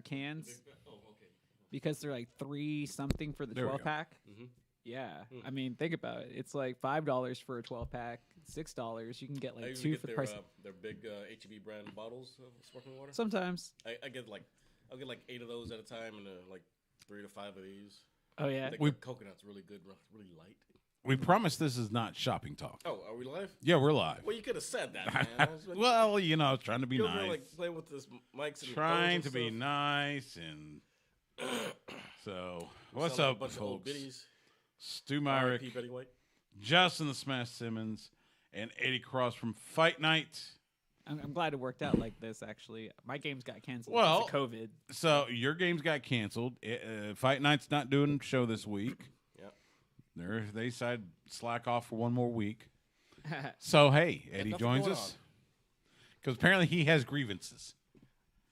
cans Oh, okay. because they're like $3 something for the There we 12 go. pack. Mm-hmm. Yeah, I mean, think about it. It's like $5 for a 12 pack, $6. You can get I like usually two get for the their price. their big HEB brand bottles of sparkling water. Sometimes. I'll get like 8 of those at a time, and like 3 to 5 of these. Oh yeah. The coconut's really good, really light. We promise this is not shopping talk. Oh, are we live? Yeah, we're live. Well, you could have said that, man. Well, you know, I was trying to be You're nice. like playing with this mics and Trying phones to and be stuff. nice and so. We What's sound like up, a bunch of old folks? biddies. Stu Myrick, R.I.P. Betty White. Justin the Smash Simmons, and Eddie Cross from Fight Night. I'm glad it worked out like this. Actually, my games got canceled Well, because of COVID. So your games got canceled. Fight Night's not doing a show this week. Yep. They decided to slack off for one more week. So hey, Eddie nothing joins going us because apparently he has grievances.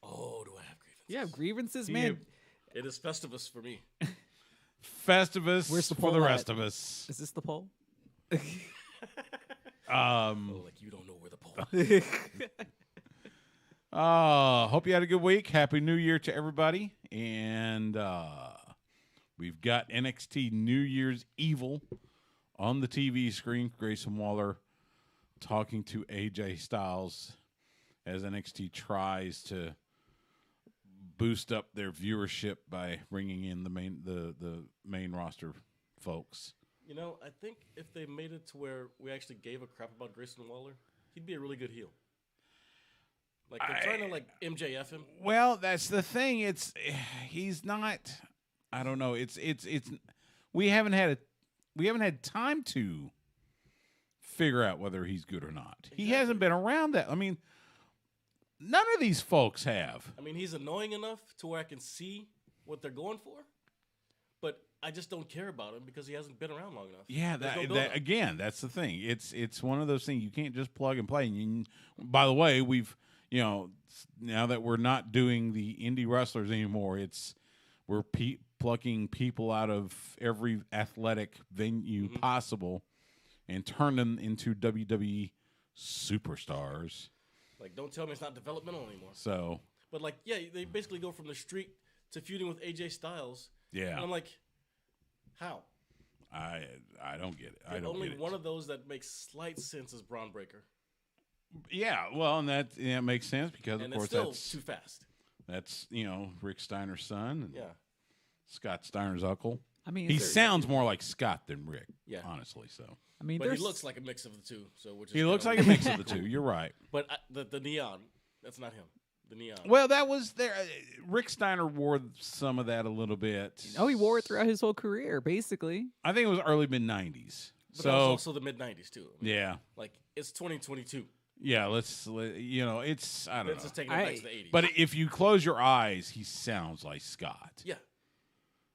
Oh, do I have grievances? You have grievances, He man. have- It is Festivus for me. Festivus Where's the for poll the at? rest of us. Is this the poll? Oh, like you don't know where the pole. Hope you had a good week. Happy New Year to everybody. And we've got NXT New Year's Evil on the TV screen. Grayson Waller talking to AJ Styles as NXT tries to boost up their viewership by bringing in the main roster folks. You know, I think if they made it to where we actually gave a crap about Grayson Waller, he'd be a really good heel. Like they're trying to like MJF him. Well, that's the thing. He's not. I don't know. It's. We haven't had time to figure out whether he's good or not. Exactly. He hasn't been around that. I mean, none of these folks have. I mean, he's annoying enough to where I can see what they're going for, but I just don't care about him because he hasn't been around long enough. Yeah, that again, that's the thing. It's one of those things you can't just plug and play. And by the way, we've now that we're not doing the indie wrestlers anymore, we're plucking people out of every athletic venue possible and turn them into WWE superstars. Like, don't tell me it's not developmental anymore. So, but like, yeah, they basically go from the street to feuding with AJ Styles. yeah, and I'm like, how? I don't get it. I don't only get it. one of those that makes slight sense is Braun Breaker. Yeah, well, and that makes sense because And of it's course still too fast. that's Rick Steiner's son and Yeah. Scott Steiner's uncle. I mean, He sounds more like Scott than Rick. Yeah. Honestly, so I mean, But there's he looks like a mix of the two. So which is he looks like kinda a mix of the two. You're right. But the neon, that's not him. The neon. Well, that was there. Rick Steiner wore some of that a little bit. he wore it throughout his whole career, basically. I think it was early mid '90s. But So that was also the mid '90s too. I mean, yeah, like it's 2022. yeah. It's I don't It's know. just taking it back to the '80s. But if you close your eyes, he sounds like Scott. yeah,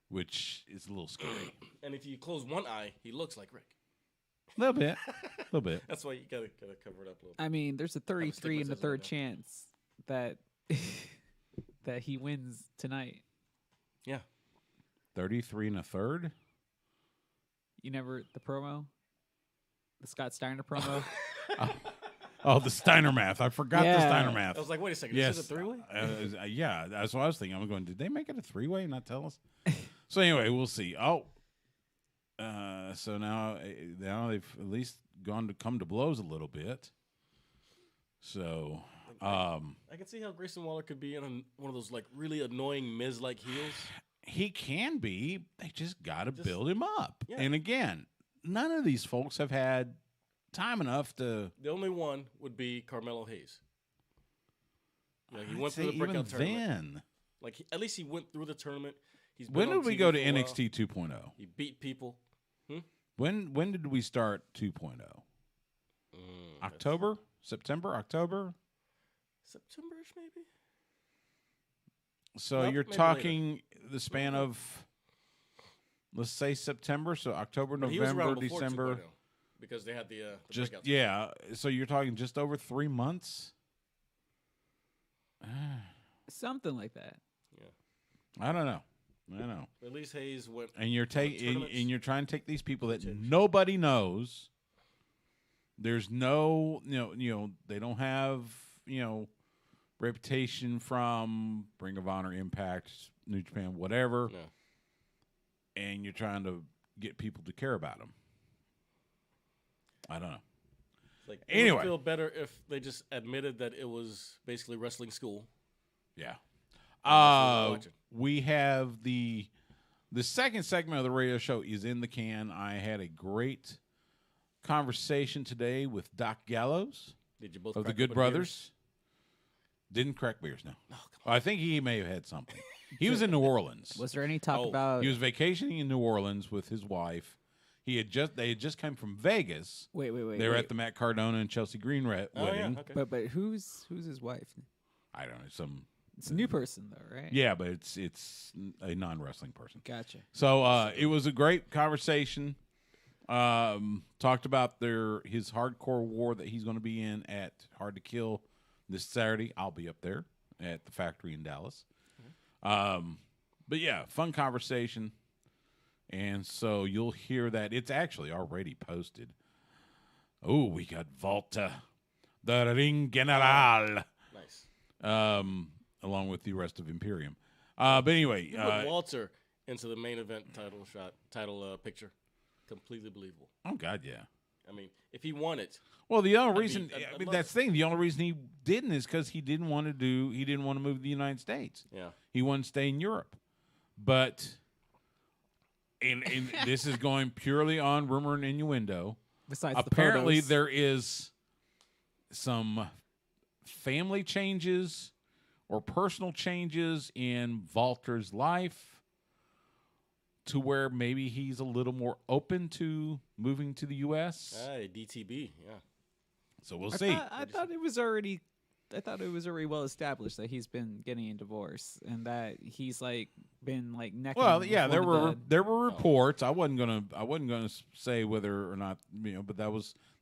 Which is a little scary. and if you close one eye, he looks like Rick. A little bit. A little bit. That's why you gotta cover it up a little. I mean, there's a 33 and a astigmatism third right chance that that he wins tonight. Yeah. 33 and a third? You never the promo, the Scott Steiner promo. Oh, the Steiner math. I forgot the Yeah. Steiner math. I was like, wait a second. Yes. This is a three-way? Yeah, that's what I was thinking. I'm going, did they make it a three-way and not tell us? So anyway, we'll see. Oh, so now they've at least come to blows a little bit. So, I can see how Grayson Waller could be in one of those like really annoying Miz-like heels. he can be. They just got to build him up. Yeah. And again, none of these folks have had time enough to. The only one would be Carmelo Hayes. You know, he I'd went say through the breakout even tournament. then. Like at least he went through the tournament. He's been When on did we TV go to for a while. NXT 2.0? He beat people. When did we start 2.0? October? September? October? September-ish maybe. So Nope, you're maybe talking the span of, let's say September. So October, But he was November, around before December. 2.0 because they had the Just breakout So you're talking just over 3 months. Something like that. I don't know. I know. At least Hayes went. And you're tournaments. and you're trying to take these people that Change. nobody knows. There's no, they don't have, reputation from Ring of Honor, Impact, New Japan, whatever, and you're trying to get people to care about him. I don't know. Like, anyway, it would feel better if they just admitted that it was basically wrestling school. Yeah. That's what We have the second segment of the radio show is in the can. I had a great conversation today with Doc Gallows Did you both of the crack Good open Brothers. Didn't crack beers, no. Oh, come I think he may have had something. He was in New Orleans. Was there any talk Oh, about? He was vacationing in New Orleans with his wife. They had just come from Vegas. Wait. They were at the Matt Cardona and Chelsea Green wedding. Yeah, okay. But who's his wife? I don't know, It's a new person though, right? Yeah, but it's a non-wrestling person. Gotcha. So it was a great conversation. Talked about his hardcore war that he's going to be in at Hard to Kill this Saturday. I'll be up there at the factory in Dallas. But yeah, fun conversation. And so you'll hear that. It's actually already posted. Oh, we got Volta, the Ring General. Nice. Along with the rest of Imperium. But anyway. You put Walter into the main event title picture. Completely believable. Oh, God, yeah. I mean, if he won it. Well, the only reason, I'd love that's the thing. The only reason he didn't is because he didn't want to move to the United States. Yeah. He wanted to stay in Europe. But, and this is going purely on rumor and innuendo. Besides apparently the photos. there is some family changes or personal changes in Walter's life to where maybe he's a little more open to moving to the U.S. DTB, yeah. So we'll see. I thought it was already well established that he's been getting a divorce and that he's been necking. Well, yeah, with one of there were reports. I wasn't gonna say whether or not, but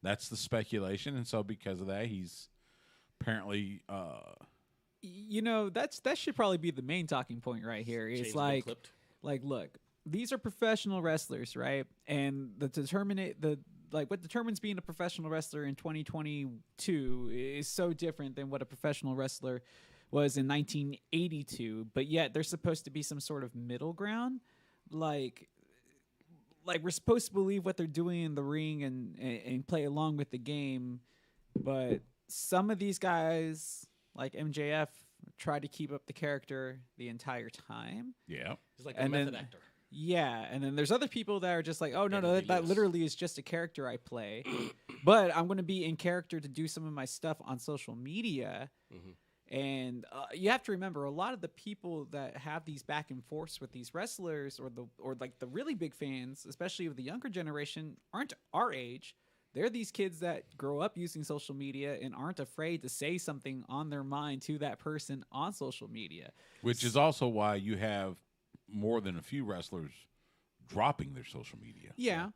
that's the speculation, and so because of that, he's apparently. That should probably be the main talking point right here. It's like, look, these are professional wrestlers, right? And what determines being a professional wrestler in 2022 is so different than what a professional wrestler was in 1982. But yet there's supposed to be some sort of middle ground, like we're supposed to believe what they're doing in the ring and play along with the game, but some of these guys, like MJF, try to keep up the character the entire time. Yeah, he's like a method actor. Yeah, and then there's other people that are just like, oh, no, that literally is just a character I play. But I'm going to be in character to do some of my stuff on social media. Mm-hmm. And you have to remember, a lot of the people that have these back and forths with these wrestlers or the really big fans, especially of the younger generation, aren't our age. They're these kids that grow up using social media and aren't afraid to say something on their mind to that person on social media. Which is also why you have more than a few wrestlers dropping their social media. Yeah,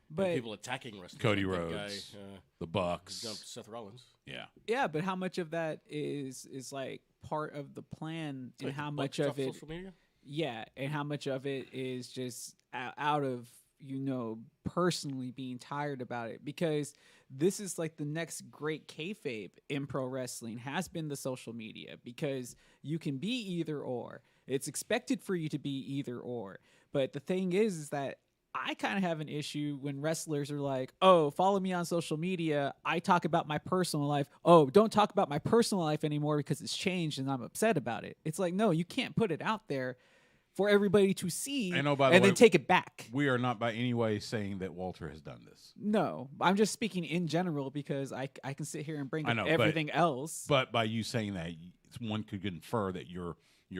but and people attacking wrestlers. Cody like Rhodes, guy, the Bucks, jumped Seth Rollins. Yeah, yeah, but how much of that is like part of the plan, and how much of it? Social media? Yeah, and how much of it is just out of personally being tired about it, because this is like the next great kayfabe in pro wrestling has been the social media, because you can be either or. It's expected for you to be either or. But the thing is that I kind of have an issue when wrestlers are like, oh, follow me on social media. I talk about my personal life. Oh, don't talk about my personal life anymore because it's changed and I'm upset about it. It's like, no, you can't put it out there for everybody to see and then take it back. We are not by any way saying that Walter has done this. No, I'm just speaking in general because I can sit here and bring up everything else. But by you saying that, one could infer that you're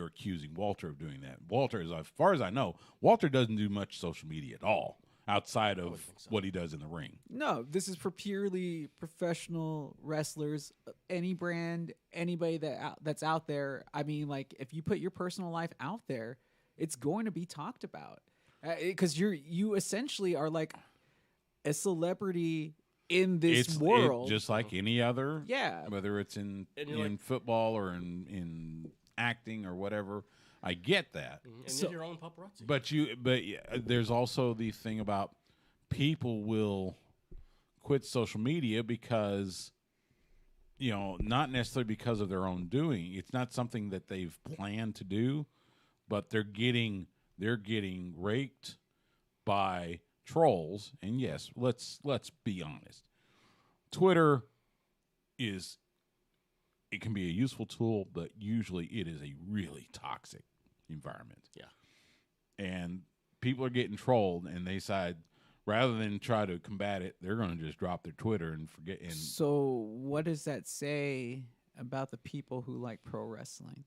accusing Walter of doing that. Walter, as far as I know, Walter doesn't do much social media at all outside of what he does in the ring. No, this is for purely professional wrestlers. Any brand, anybody that's out there. I mean, like, if you put your personal life out there, it's going to be talked about because you essentially are like a celebrity in this world, just like any other. Yeah, whether it's in football or in acting or whatever. I get that. And you're your own paparazzi. But there's also the thing about people will quit social media because not necessarily because of their own doing. It's not something that they've planned to do, but they're getting raked by trolls. And yes, let's be honest. Twitter it can be a useful tool, but usually it is a really toxic environment. Yeah. And people are getting trolled, and they decide rather than try to combat it, they're going to just drop their Twitter and forget. And so what does that say about the people who like pro wrestling?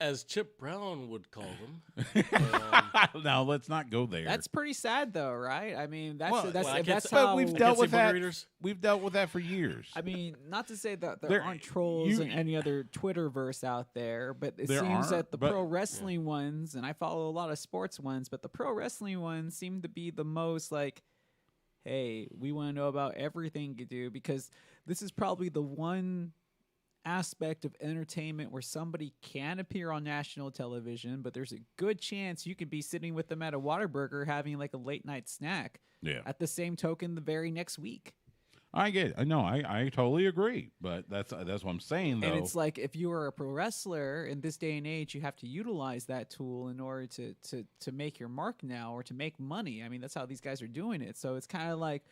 As Chip Brown would call them. Now let's not go there. That's pretty sad, though, right? I mean, that's how we've dealt with that. We've dealt with that for years. I mean, not to say that there aren't trolls in any other Twitterverse out there, but it seems that the pro wrestling ones, and I follow a lot of sports ones, but the pro wrestling ones seem to be the most like, hey, we want to know about everything you do, because this is probably the one aspect of entertainment where somebody can appear on national television, but there's a good chance you could be sitting with them at a Whataburger having like a late night snack. Yeah. At the same token, the very next week. I get it. I totally agree, but that's what I'm saying, though. And it's like, if you are a pro wrestler in this day and age, you have to utilize that tool in order to make your mark now, or to make money. I mean, that's how these guys are doing it. So it's kind of like,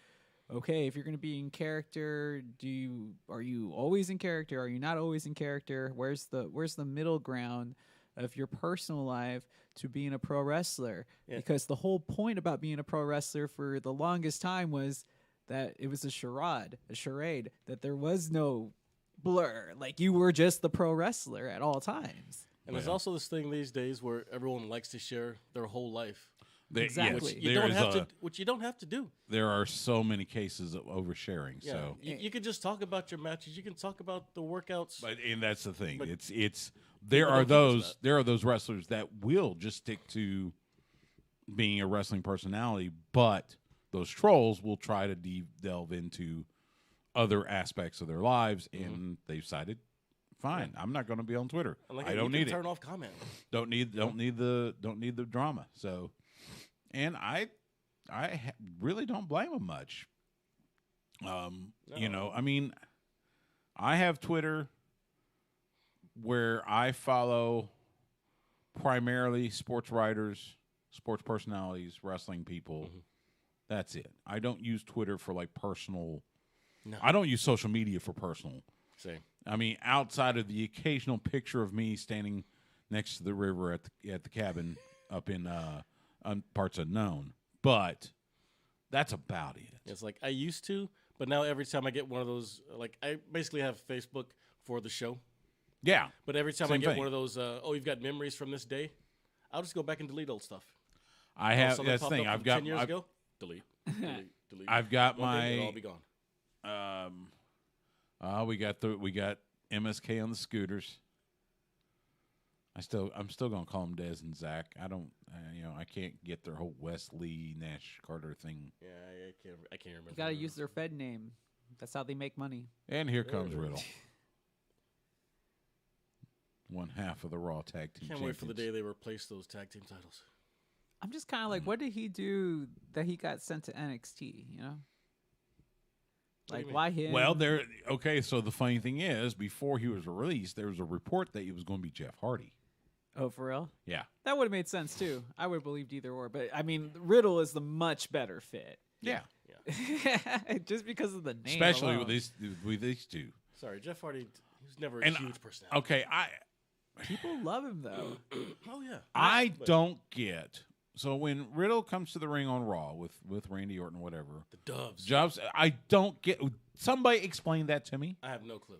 okay, if you're going to be in character, are you always in character? Are you not always in character? Where's the middle ground of your personal life to being a pro wrestler? Yeah. Because the whole point about being a pro wrestler for the longest time was that it was a charade, that there was no blur. Like, you were just the pro wrestler at all times. And there's also this thing these days where everyone likes to share their whole life. Exactly. Which you don't have to do. There are so many cases of oversharing. Yeah. So you could just talk about your matches. You can talk about the workouts. And that's the thing. There are those wrestlers that will just stick to being a wrestling personality, but those trolls will try to delve into other aspects of their lives, and they've decided, fine, I'm not going to be on Twitter. I don't need it. Turn off comment. Don't need the drama. So. And I really don't blame them much. I mean, I have Twitter where I follow primarily sports writers, sports personalities, wrestling people. Mm-hmm. That's it. I don't use Twitter for like personal. No. I don't use social media for personal. Same. I mean, outside of the occasional picture of me standing next to the river at the cabin up in parts unknown, but that's about it. It's like I used to, but now every time I get one of those, like, I basically have Facebook for the show. Yeah. But every time I get one of those, you've got memories from this day, I'll just go back and delete old stuff. I have that's the thing. I've got 10 years ago. Delete. I've got it'll all be gone. We got MSK on the scooters. I'm still gonna call them Dez and Zach. I don't, I can't get their whole Wesley Nash Carter thing. Yeah, I can't remember. You gotta use their Fed name. That's how they make money. And here comes Riddle. One half of the Raw Tag Team. Can't wait for the day they replace those tag team titles. I'm just kind of like, what did he do that he got sent to NXT? Like, why him? Well, so the funny thing is, before he was released, there was a report that he was going to be Jeff Hardy. Oh, for real? Yeah. That would have made sense, too. I would have believed either or. But, I mean, Riddle is the much better fit. Yeah. Just because of the name especially alone. with these two. Sorry, Jeff Hardy was never a huge personality. Okay, people love him, though. Oh, yeah. I don't get... So when Riddle comes to the ring on Raw with Randy Orton or whatever. The Doves. I don't get... Somebody explain that to me. I have no clue.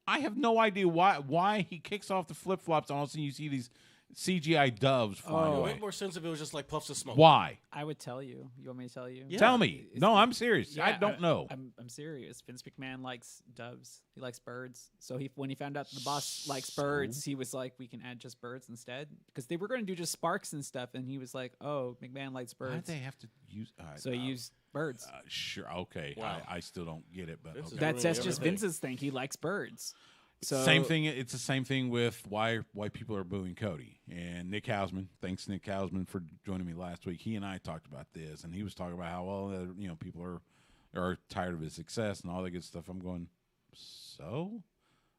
I have no idea why he kicks off the flip-flops and all of a sudden you see these CGI doves flying away. It would make more sense if it was just like puffs of smoke. Why? I would tell you. You want me to tell you? Yeah. Tell me. No, I'm serious. Yeah, I don't know. I'm serious. Vince McMahon likes doves. He likes birds. So when he found out the boss likes birds, he was like, we can add just birds instead. Because they were going to do just sparks and stuff. And he was like, oh, McMahon likes birds. Why did they have to use... so he used birds. Sure. Okay. Wow. I still don't get it. But okay. That's just Vince's thing. He likes birds. So, same thing. It's the same thing with why people are booing Cody and Nick Hausman. Thanks, Nick Hausman, for joining me last week. He and I talked about this, and he was talking about how people are tired of his success and all that good stuff. I'm going, so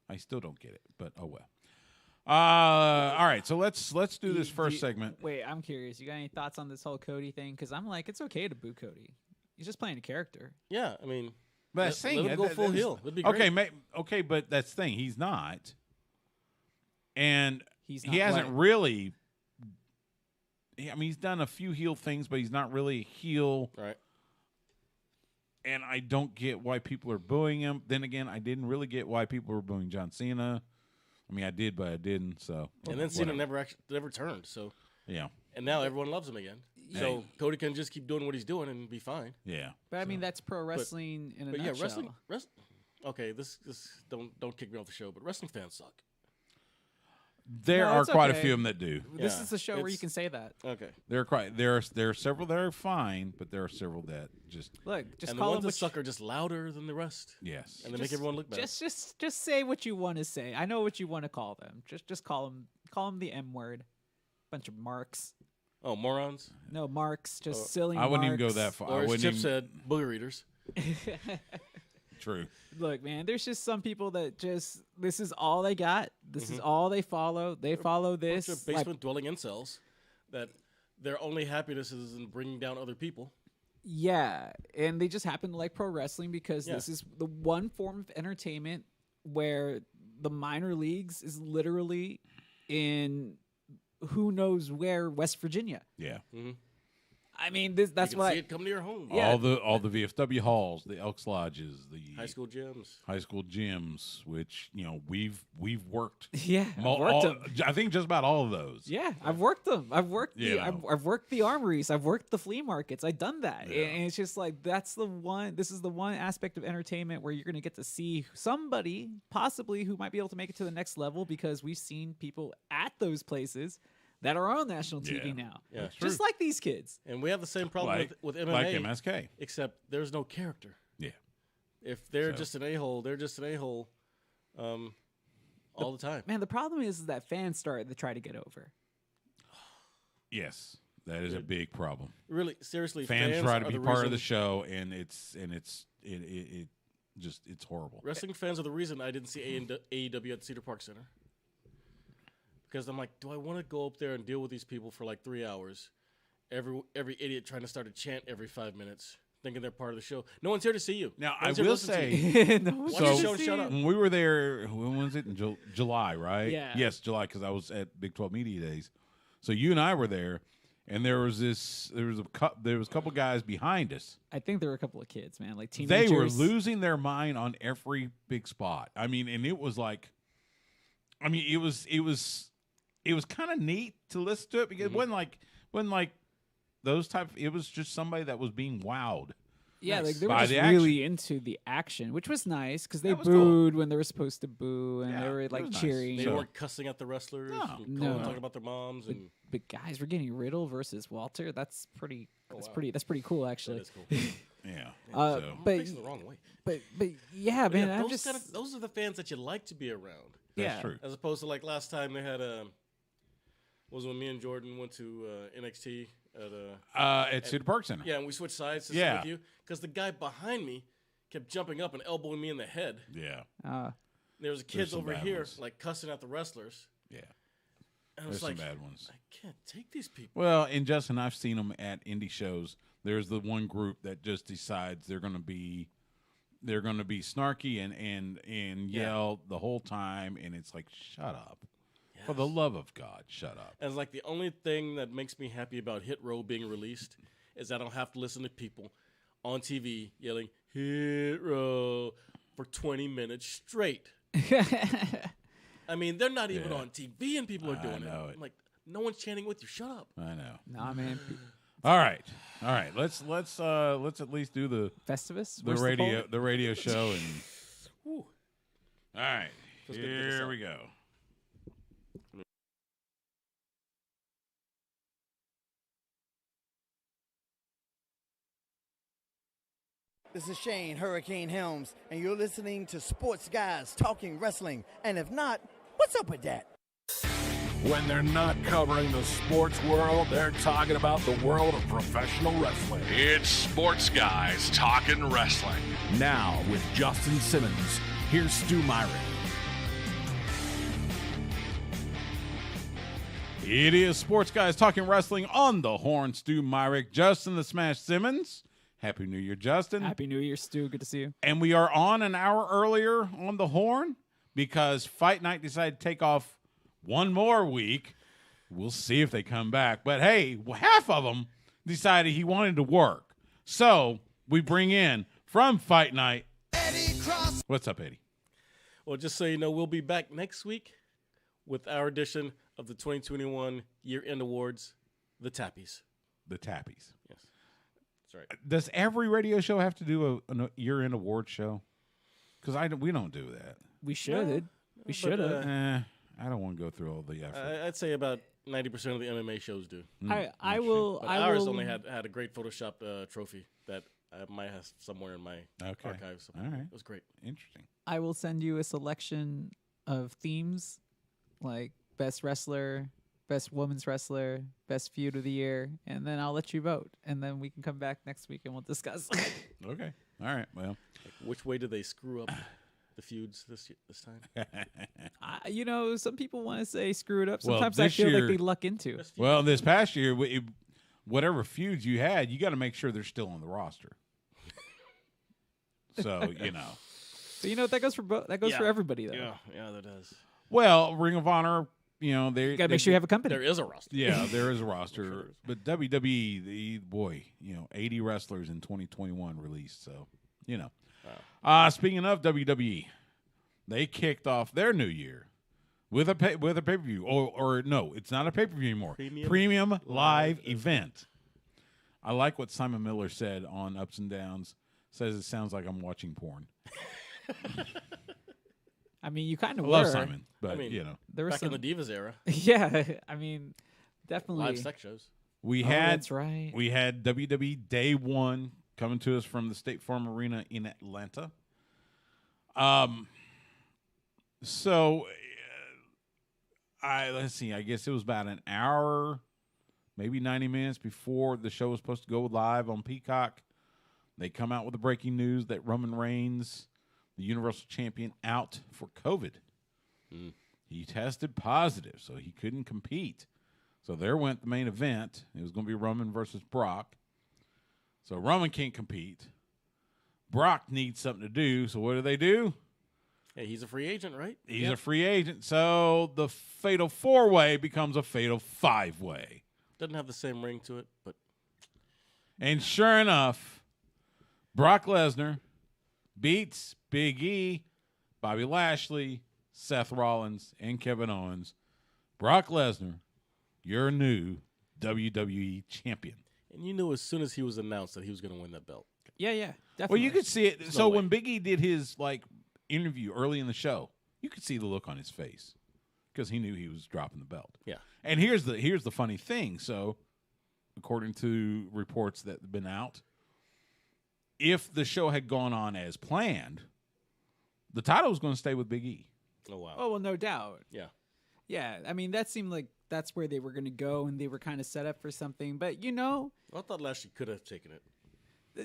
I still don't get it, but oh well. All right, so let's do this first segment. Wait, I'm curious. You got any thoughts on this whole Cody thing? Because I'm like, it's okay to boo Cody. He's just playing a character. Yeah, I mean, but that's let him go full heel. It'd be great. Okay, but that's the thing. He's not, and he hasn't really. I mean, he's done a few heel things, but he's not really a heel. Right. And I don't get why people are booing him. Then again, I didn't really get why people were booing John Cena. I mean, I did, but I didn't. So. And then Cena never turned. So. Yeah. And now everyone loves him again. So Cody can just keep doing what he's doing and be fine. Yeah. But I mean, that's pro wrestling in a nutshell. Yeah, wrestling. Okay, this don't kick me off the show, but wrestling fans suck. There are quite a few of them that do. This is a show where you can say that. Okay. There are several that are fine, but there are several that just and call the ones that suck are just louder than the rest. Yes. And they make everyone look bad. Just say what you want to say. I know what you want to call them. Just call them the M word. Bunch of marks. Oh, morons? No, marks. Just silly. I wouldn't even go that far. Or as Chip said, booger eaters. True. Look, man, there's just some people that this is all they got. This is all they follow. They follow this. Bunch of basement-dwelling incels that their only happiness is in bringing down other people. Yeah, and they just happen to like pro wrestling because this is the one form of entertainment where the minor leagues is literally in who knows where, West Virginia. Yeah. Mm-hmm. I mean, that's why it come to your home. Yeah. All the VFW halls, the Elks Lodges, the high school gyms, which we've worked. Yeah, I think just about all of those. Yeah, I've worked them. I've worked I've worked the armories. I've worked the flea markets. I've done that, and it's just like that's the one. This is the one aspect of entertainment where you're going to get to see somebody possibly who might be able to make it to the next level because we've seen people at those places that are on national TV now. Yeah, just like these kids. And we have the same problem with MMA. Like MSK. Except there's no character. Yeah. If they're just an a-hole, they're just an a-hole all the time. Man, the problem is that fans start to try to get over. Yes. That is a big problem. Really, seriously, fans try to be part of the show, and it's horrible. Wrestling fans are the reason I didn't see AEW at Cedar Park Center. Because I'm like, do I want to go up there and deal with these people for like 3 hours? Every idiot trying to start a chant every 5 minutes, thinking they're part of the show. No one's here to see you. Now, I will say, watch the show and shut up. When we were there, when was it? In July, right? Yeah. Yes, July, because I was at Big 12 Media Days. So you and I were there, and there was a couple guys behind us. I think there were a couple of kids, man, like teenagers. They were losing their mind on every big spot. I mean, and it was like, it was kind of neat to listen to it because it wasn't like those type. It was just somebody that was being wowed. Yeah, like they were just really into the action, which was nice because they booed when they were supposed to boo, and they were like cheering. Nice. They weren't cussing at the wrestlers. No, talking about their moms. But guys, we're getting Riddle versus Walter. That's pretty. That's pretty cool, actually. That is cool. Yeah. But takes it the wrong way. But yeah, man. Yeah, those are the fans that you like to be around. That's true. As opposed to like last time they had was when me and Jordan went to NXT at Cedar Park Center. Yeah, and we switched sides to sit with you because the guy behind me kept jumping up and elbowing me in the head. Yeah. There was kids over here like cussing at the wrestlers. Yeah. And I was some bad ones. I can't take these people. Well, and Justin, I've seen them at indie shows. There's the one group that just decides they're going to be snarky and yell the whole time, and it's like, shut up. Yes. For the love of God, shut up. And it's like the only thing that makes me happy about Hit Row being released is I don't have to listen to people on TV yelling, Hit Row, for 20 minutes straight. I mean, they're not even on TV and people are doing it. I'm like, no one's chanting with you. Shut up. I know. Nah, man. All right. Let's at least do the Festivus, the radio show, and all right. Here we go. This is Shane Hurricane Helms, and you're listening to Sports Guys Talking Wrestling. And if not, what's up with that? When they're not covering the sports world, they're talking about the world of professional wrestling. It's Sports Guys Talking Wrestling. Now with Justin Simmons here's Stu Myrick. It is Sports Guys Talking Wrestling on the Horn. Stu Myrick, Justin the Smash Simmons. Happy New Year, Justin. Happy New Year, Stu. Good to see you. And we are on an hour earlier on the Horn because Fight Night decided to take off one more week. We'll see if they come back. But hey, half of them decided he wanted to work. So we bring in from Fight Night, Eddie Cross. What's up, Eddie? Well, just so you know, we'll be back next week with our edition of the 2021 Year-End Awards, the Tappies. The Tappies. Yes. That's right. Does every radio show have to do a year-end award show? Because we don't do that. We should. We should have. I don't want to go through all the effort. I'd say about 90% of the MMA shows do. I will. But I ours will, only had a great Photoshop trophy that I might have somewhere in my archives. All right. It was great. Interesting. I will send you a selection of themes, like best wrestler, best women's wrestler, best feud of the year, and then I'll let you vote, and then we can come back next week and we'll discuss. Okay. All right. Well, Which way did they screw up the feuds this time? Some people want to say screw it up. Well, Sometimes I this feel year- like they luck into. well, this past year, whatever feuds you had, you got to make sure they're still on the roster. So So that goes for that goes for everybody though. Yeah, that does. Well, Ring of Honor, they Got to make sure you have a company. There is a roster. Yeah, there is a roster, but WWE, 80 wrestlers in 2021 released. So speaking of WWE, they kicked off their new year with a pay-per-view, or no, it's not a pay-per-view anymore. Premium live event. I like what Simon Miller said on Ups and Downs. Says it sounds like I'm watching porn. I mean, you kind of were. Love Simon, but there was Back in the Divas era, Yeah, I mean, definitely. live sex shows. That's right. We had WWE Day One coming to us from the State Farm Arena in Atlanta. So let's see. I guess it was about an hour, maybe 90 minutes before the show was supposed to go live on Peacock. They come out with the breaking news that Roman Reigns, the Universal Champion, out for COVID. He tested positive, so he couldn't compete. So there went the main event. It was going to be Roman versus Brock. So Roman can't compete. Brock needs something to do, so what do? Hey, he's a free agent, right? He's a free agent, so the fatal four-way becomes a fatal five-way. Doesn't have the same ring to it, but... And sure enough, Brock Lesnar beats Big E, Bobby Lashley, Seth Rollins, and Kevin Owens. Brock Lesnar, your new WWE champion. And you knew as soon as he was announced that he was going to win that belt. Yeah, definitely. Well, you could see it. There's So no way. when Big E did his interview early in the show, you could see the look on his face because he knew he was dropping the belt. Yeah. And here's the funny thing. So, according to reports that have been out, if the show had gone on as planned, the title was going to stay with Big E. Oh, wow. Oh, well, no doubt. Yeah. Yeah, I mean, that seemed like that's where they were going to go, and they were kind of set up for something. But, I thought Lashley could have taken it.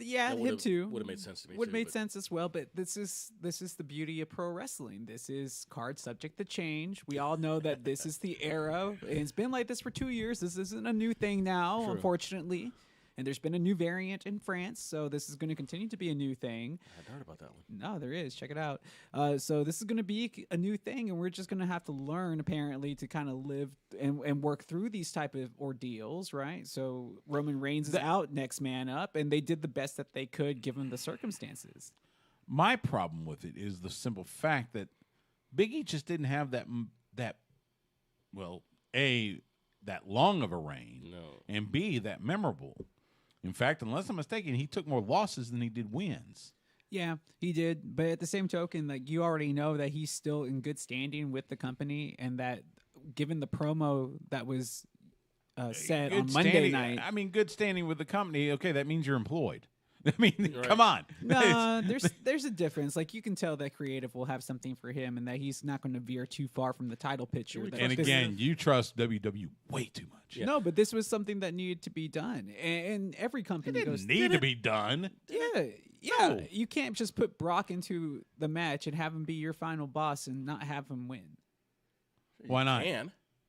yeah, That him would've- too. would've made sense to me, Would too, made but- sense as well, but this is the beauty of pro wrestling. This is card subject to change. We all know that this is the era. It's been like this for 2 years. This isn't a new thing now, True. unfortunately. And there's been a new variant in France, so this is going to continue to be a new thing. I hadn't heard about that one. No, there is. Check it out. So this is going to be a new thing, and we're just going to have to learn, apparently, to kind of live and work through these type of ordeals, right? So Roman Reigns is out, next man up, and they did the best that they could given the circumstances. My problem with it is the simple fact that Big E just didn't have that long of a reign, No. and B, that memorable. In fact, unless I'm mistaken, he took more losses than he did wins. Yeah, he did. But at the same token, you already know that he's still in good standing with the company, and that given the promo that was said Good on Monday standing- night. I mean, good standing with the company. Okay, that means you're employed. I mean, come on. No, there's a difference. Like, you can tell that creative will have something for him and that he's not going to veer too far from the title picture. And again, you trust WWE way too much. No, but this was something that needed to be done. And every company It need to be done. Yeah. No. You can't just put Brock into the match and have him be your final boss and not have him win. Why not?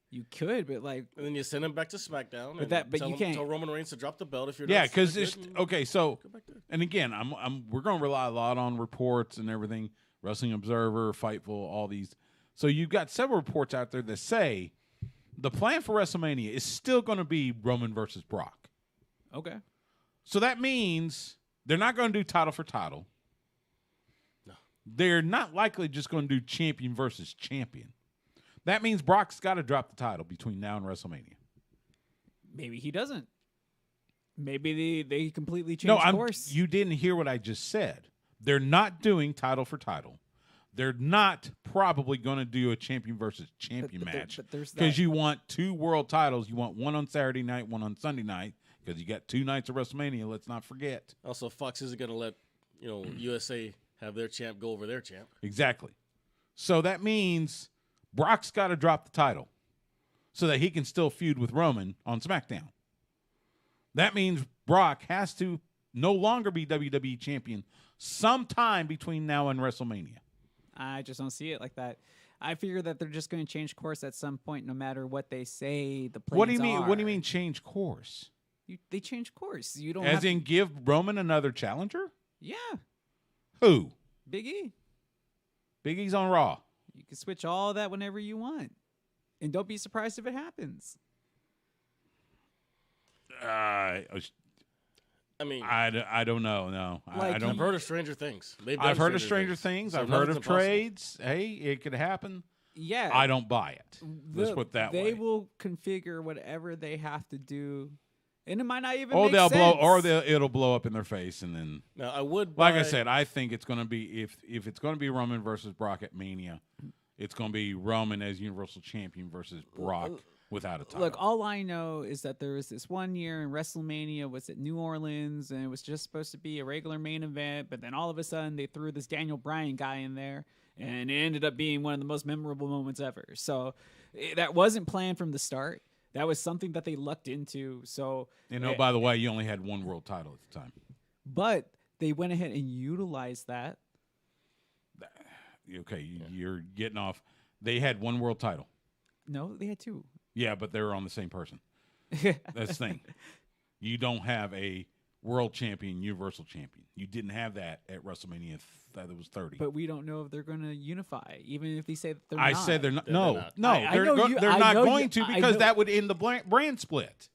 You could, but like, and then you send him back to SmackDown. But you can't tell Roman Reigns to drop the belt if you're because it's okay. So, and again, we're going to rely a lot on reports and everything. Wrestling Observer, Fightful, all these. So you've got several reports out there that say the plan for WrestleMania is still going to be Roman versus Brock. Okay. So that means they're not going to do title for title. No. They're not likely just going to do champion versus champion. That means Brock's got to drop the title between now and WrestleMania. Maybe he doesn't. Maybe they completely change course. You didn't hear what I just said. They're not doing title for title. They're not probably going to do a champion versus champion match because you want 2 world titles. You want one on Saturday night, one on Sunday night because you got 2 nights of WrestleMania. Let's not forget. Also, Fox isn't going to let USA have their champ go over their champ. Exactly. So that means Brock's got to drop the title so that he can still feud with Roman on SmackDown. That means Brock has to no longer be WWE champion sometime between now and WrestleMania. I just don't see it like that. I figure that they're just going to change course at some point, no matter what they say. The plans What do you mean? are. What do you mean change course? They change course. You don't as in give Roman another challenger? Yeah. Who? Big E. Big E's on Raw. You can switch all that whenever you want. And don't be surprised if it happens. I mean, I don't know. No, I don't. I've heard of Stranger Things. I've heard of Stranger Things. I've heard of trades. Hey, it could happen. Yeah. I don't buy it. Let's put that way. They will configure whatever they have to do. And it might not even make sense. It'll blow up in their face, and then. Now I would. Like I said, I think it's going to be if it's going to be Roman versus Brock at Mania, it's going to be Roman as Universal Champion versus Brock without a title. Look, all I know is that there was this one year in WrestleMania was at New Orleans, and it was just supposed to be a regular main event, but then all of a sudden they threw this Daniel Bryan guy in there, and it ended up being one of the most memorable moments ever. So that wasn't planned from the start. That was something that they lucked into. So by the way, you only had 1 world title at the time. But they went ahead and utilized that. Okay, you're getting off. They had 1 world title. No, they had 2. Yeah, but they were on the same person. That's the thing. You don't have a world champion, universal champion. You didn't have that at WrestleMania. That was 30. But we don't know if they're going to unify, even if they say that they're not. I said they're not. They're not going to because that would end the brand split.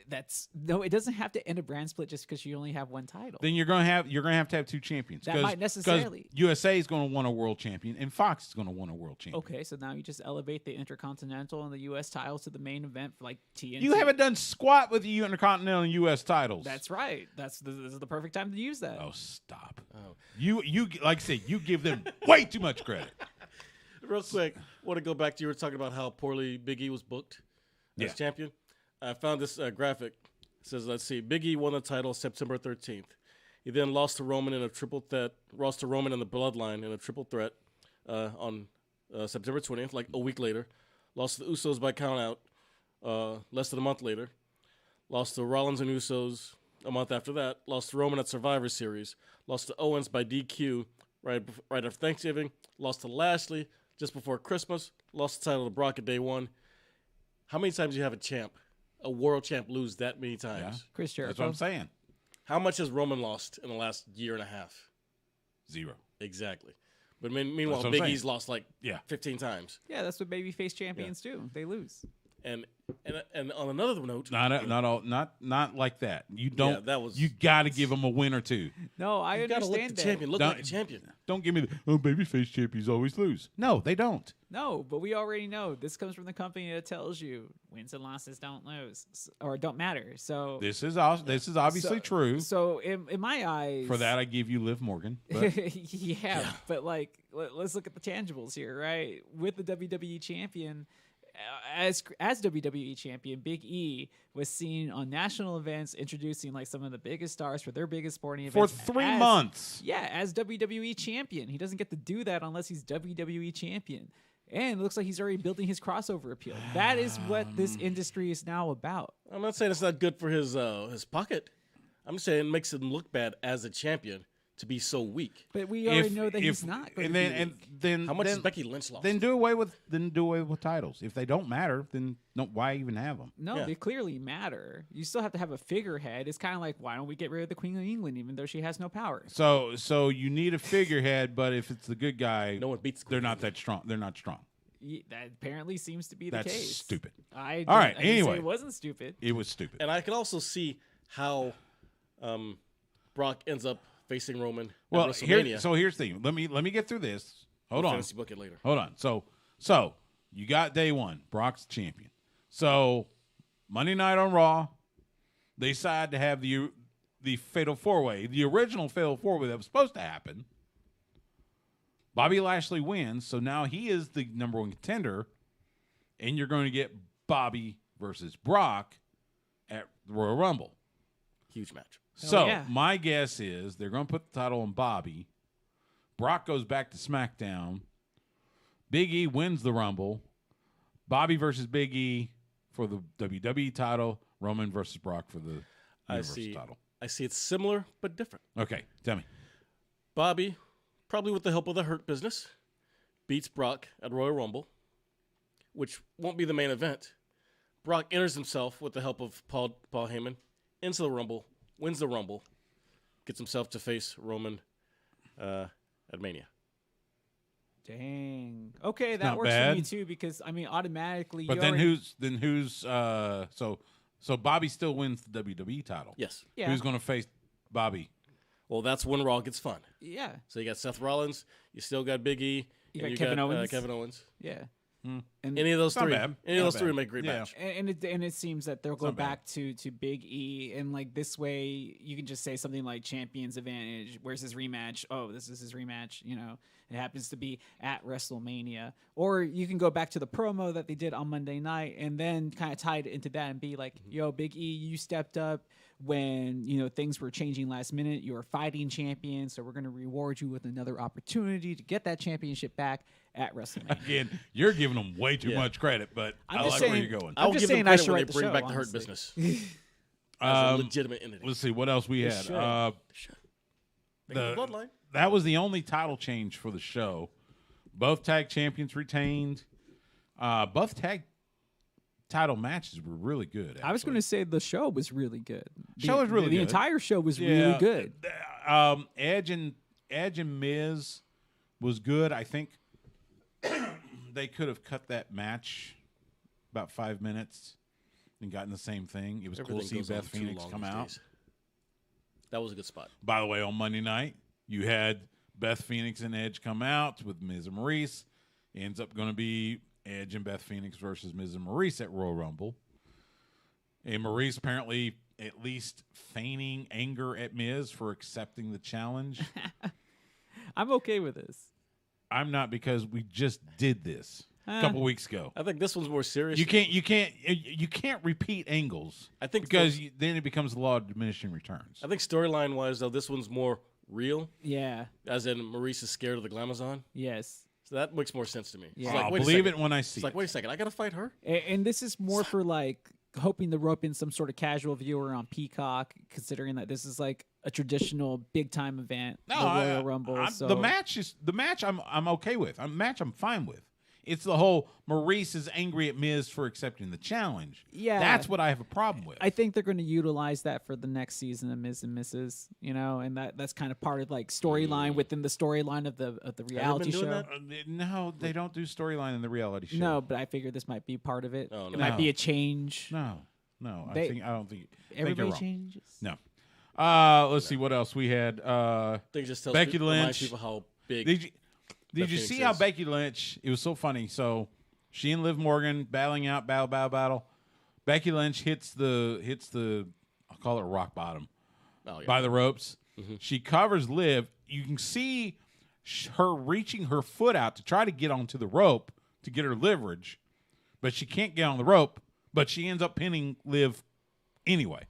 It doesn't have to end a brand split just because you only have 1 title. Then you're going to have 2 champions. That might necessarily. USA is going to want a world champion, and Fox is going to want a world champion. Okay, so now you just elevate the Intercontinental and the U.S. titles to the main event for like TNT. You haven't done squat with the Intercontinental and U.S. titles. That's right. This is the perfect time to use that. Oh, stop. Oh. You like I say, you give them way too much credit. Real quick, want to go back to you were talking about how poorly Big E was booked as champion. I found this graphic. It says, let's see, Big E won the title September 13th. He then lost to Roman in a triple threat, lost to Roman in the Bloodline in a triple threat on September 20th, like a week later. Lost to the Usos by countout less than a month later. Lost to Rollins and Usos a month after that. Lost to Roman at Survivor Series. Lost to Owens by DQ right after Thanksgiving. Lost to Lashley just before Christmas. Lost the title to Brock at day 1. How many times do you have a world champ lose that many times? Yeah. Chris Jericho. That's what I'm saying. How much has Roman lost in the last year and a half? 0. Exactly. But meanwhile, Big E's lost 15 times. Yeah, that's what babyface champions do. They lose. And on another note, not like that. You don't. Yeah, that was. You got to give them a win or 2. No, I understand that. Look like the champion. Don't give me the babyface champions always lose. No, they don't. No, but we already know this comes from the company that tells you wins and losses don't matter. So this is obviously true. So in my eyes, for that I give you Liv Morgan. But. yeah, but let's look at the tangibles here, right? With the WWE champion. as WWE champion, Big E was seen on national events introducing like some of the biggest stars for their biggest sporting events for 3 months. Yeah, as WWE champion. He doesn't get to do that unless he's WWE champion. And it looks like he's already building his crossover appeal. That is what this industry is now about. I'm not saying it's not good for his pocket. I'm just saying it makes him look bad as a champion to be so weak. But we already know that he's not going to be weak. Then how much has Becky Lynch lost? Then do away with titles. If they don't matter, then why even have them? No, they clearly matter. You still have to have a figurehead. It's kind of like, why don't we get rid of the Queen of England, even though she has no power? So you need a figurehead, but if it's the good guy, no one beats. They're not that strong. They're not strong. That apparently seems to be the That's case. stupid. All right. Anyway, say it wasn't stupid. It was stupid. And I can also see how Brock ends up facing Roman. Well, at WrestleMania. here's the thing. Let me get through this. Hold on. Fantasy book it later. Hold on. So you got day one. Brock's champion. So Monday night on Raw, they decided to have the Fatal 4-Way, the original Fatal 4-Way that was supposed to happen. Bobby Lashley wins, so now he is the number one contender, and you're going to get Bobby versus Brock at the Royal Rumble. Huge match. So my guess is they're going to put the title on Bobby. Brock goes back to SmackDown. Big E wins the Rumble. Bobby versus Big E for the WWE title. Roman versus Brock for the Universal title. I see it's similar but different. Okay, tell me. Bobby, probably with the help of the Hurt Business, beats Brock at Royal Rumble, which won't be the main event. Brock enters himself with the help of Paul Heyman into the Rumble, wins the Rumble, gets himself to face Roman at Mania. Dang. Okay, that not works bad. for me too because I mean automatically. But who's so Bobby still wins the WWE title. Yes. Yeah. Who's going to face Bobby? Well, that's when Raw gets fun. Yeah. So you got Seth Rollins, you still got Big E, You and got Kevin Owens. Kevin Owens. Yeah. Hmm. And Any of those Not three. bad. Any of Not those three bad. make a great Yeah. match. And it seems that they'll go not bad. back to Big E, and like this way you can just say something like Champion's Advantage. Where's his rematch? Oh, this is his rematch. You know, it happens to be at WrestleMania. Or you can go back to the promo that they did on Monday night, and then kind of tie it into that and be like, "Yo, Big E, you stepped up when things were changing last minute. You were fighting champion, so we're going to reward you with another opportunity to get that championship back at WrestleMania." Again, you're giving them way too much credit, but I'm I just like saying- where you're going. I'll just give them saying I credit should when write they the bring show, back the Hurt honestly. Business as a legitimate entity. Let's see what else we had. should. The Bloodline. That was the only title change for the show. Both tag champions retained. Both tag title matches were really good. I was going to say the show was really good. Show was really the good. entire show was really good. Edge and Miz was good. I think they could have cut that match about 5 minutes and gotten the same thing. It was cool to Everything see goes on Beth too Phoenix long come these out. days. That was a good spot. By the way, on Monday night, you had Beth Phoenix and Edge come out with Miz and Maurice. Ends up going to be Edge and Beth Phoenix versus Miz and Maurice at Royal Rumble. And Maurice apparently at least feigning anger at Miz for accepting the challenge. I'm okay with this. I'm not, because we just did this a couple weeks ago. I think this one's more serious. You can't repeat angles. I think because then it becomes the law of diminishing returns. I think storyline wise though, this one's more real. Yeah. As in Maurice is scared of the Glamazon. Yes. So that makes more sense to me. Yeah. It's like, I'll wait a believe second. it when I see It's like, it. wait a second, I gotta fight her. And this is more for like hoping to rope in some sort of casual viewer on Peacock, considering that this is like a traditional big time event, the Royal Rumble. So the match. I'm okay with. I'm fine with. It's the whole Maurice is angry at Miz for accepting the challenge. Yeah. That's what I have a problem with. I think they're going to utilize that for the next season of Miz and Mrs. And that's kind of part of like storyline within the storyline of the reality doing show. that? No, they don't do storyline in the reality show. No, but I figured this might be part of it. Oh, It no. might be a change. No. They- I don't think. Everybody you're wrong. changes. No. Let's see what else we had. I think it just tells Becky people, reminds Lynch. people how big. Did you Phoenix see how is. Becky Lynch? It was so funny. So she and Liv Morgan battling out, battle. Becky Lynch hits the I'll call it rock bottom by the ropes. Mm-hmm. She covers Liv. You can see her reaching her foot out to try to get onto the rope to get her leverage. but she can't get on the rope, but she ends up pinning Liv anyway.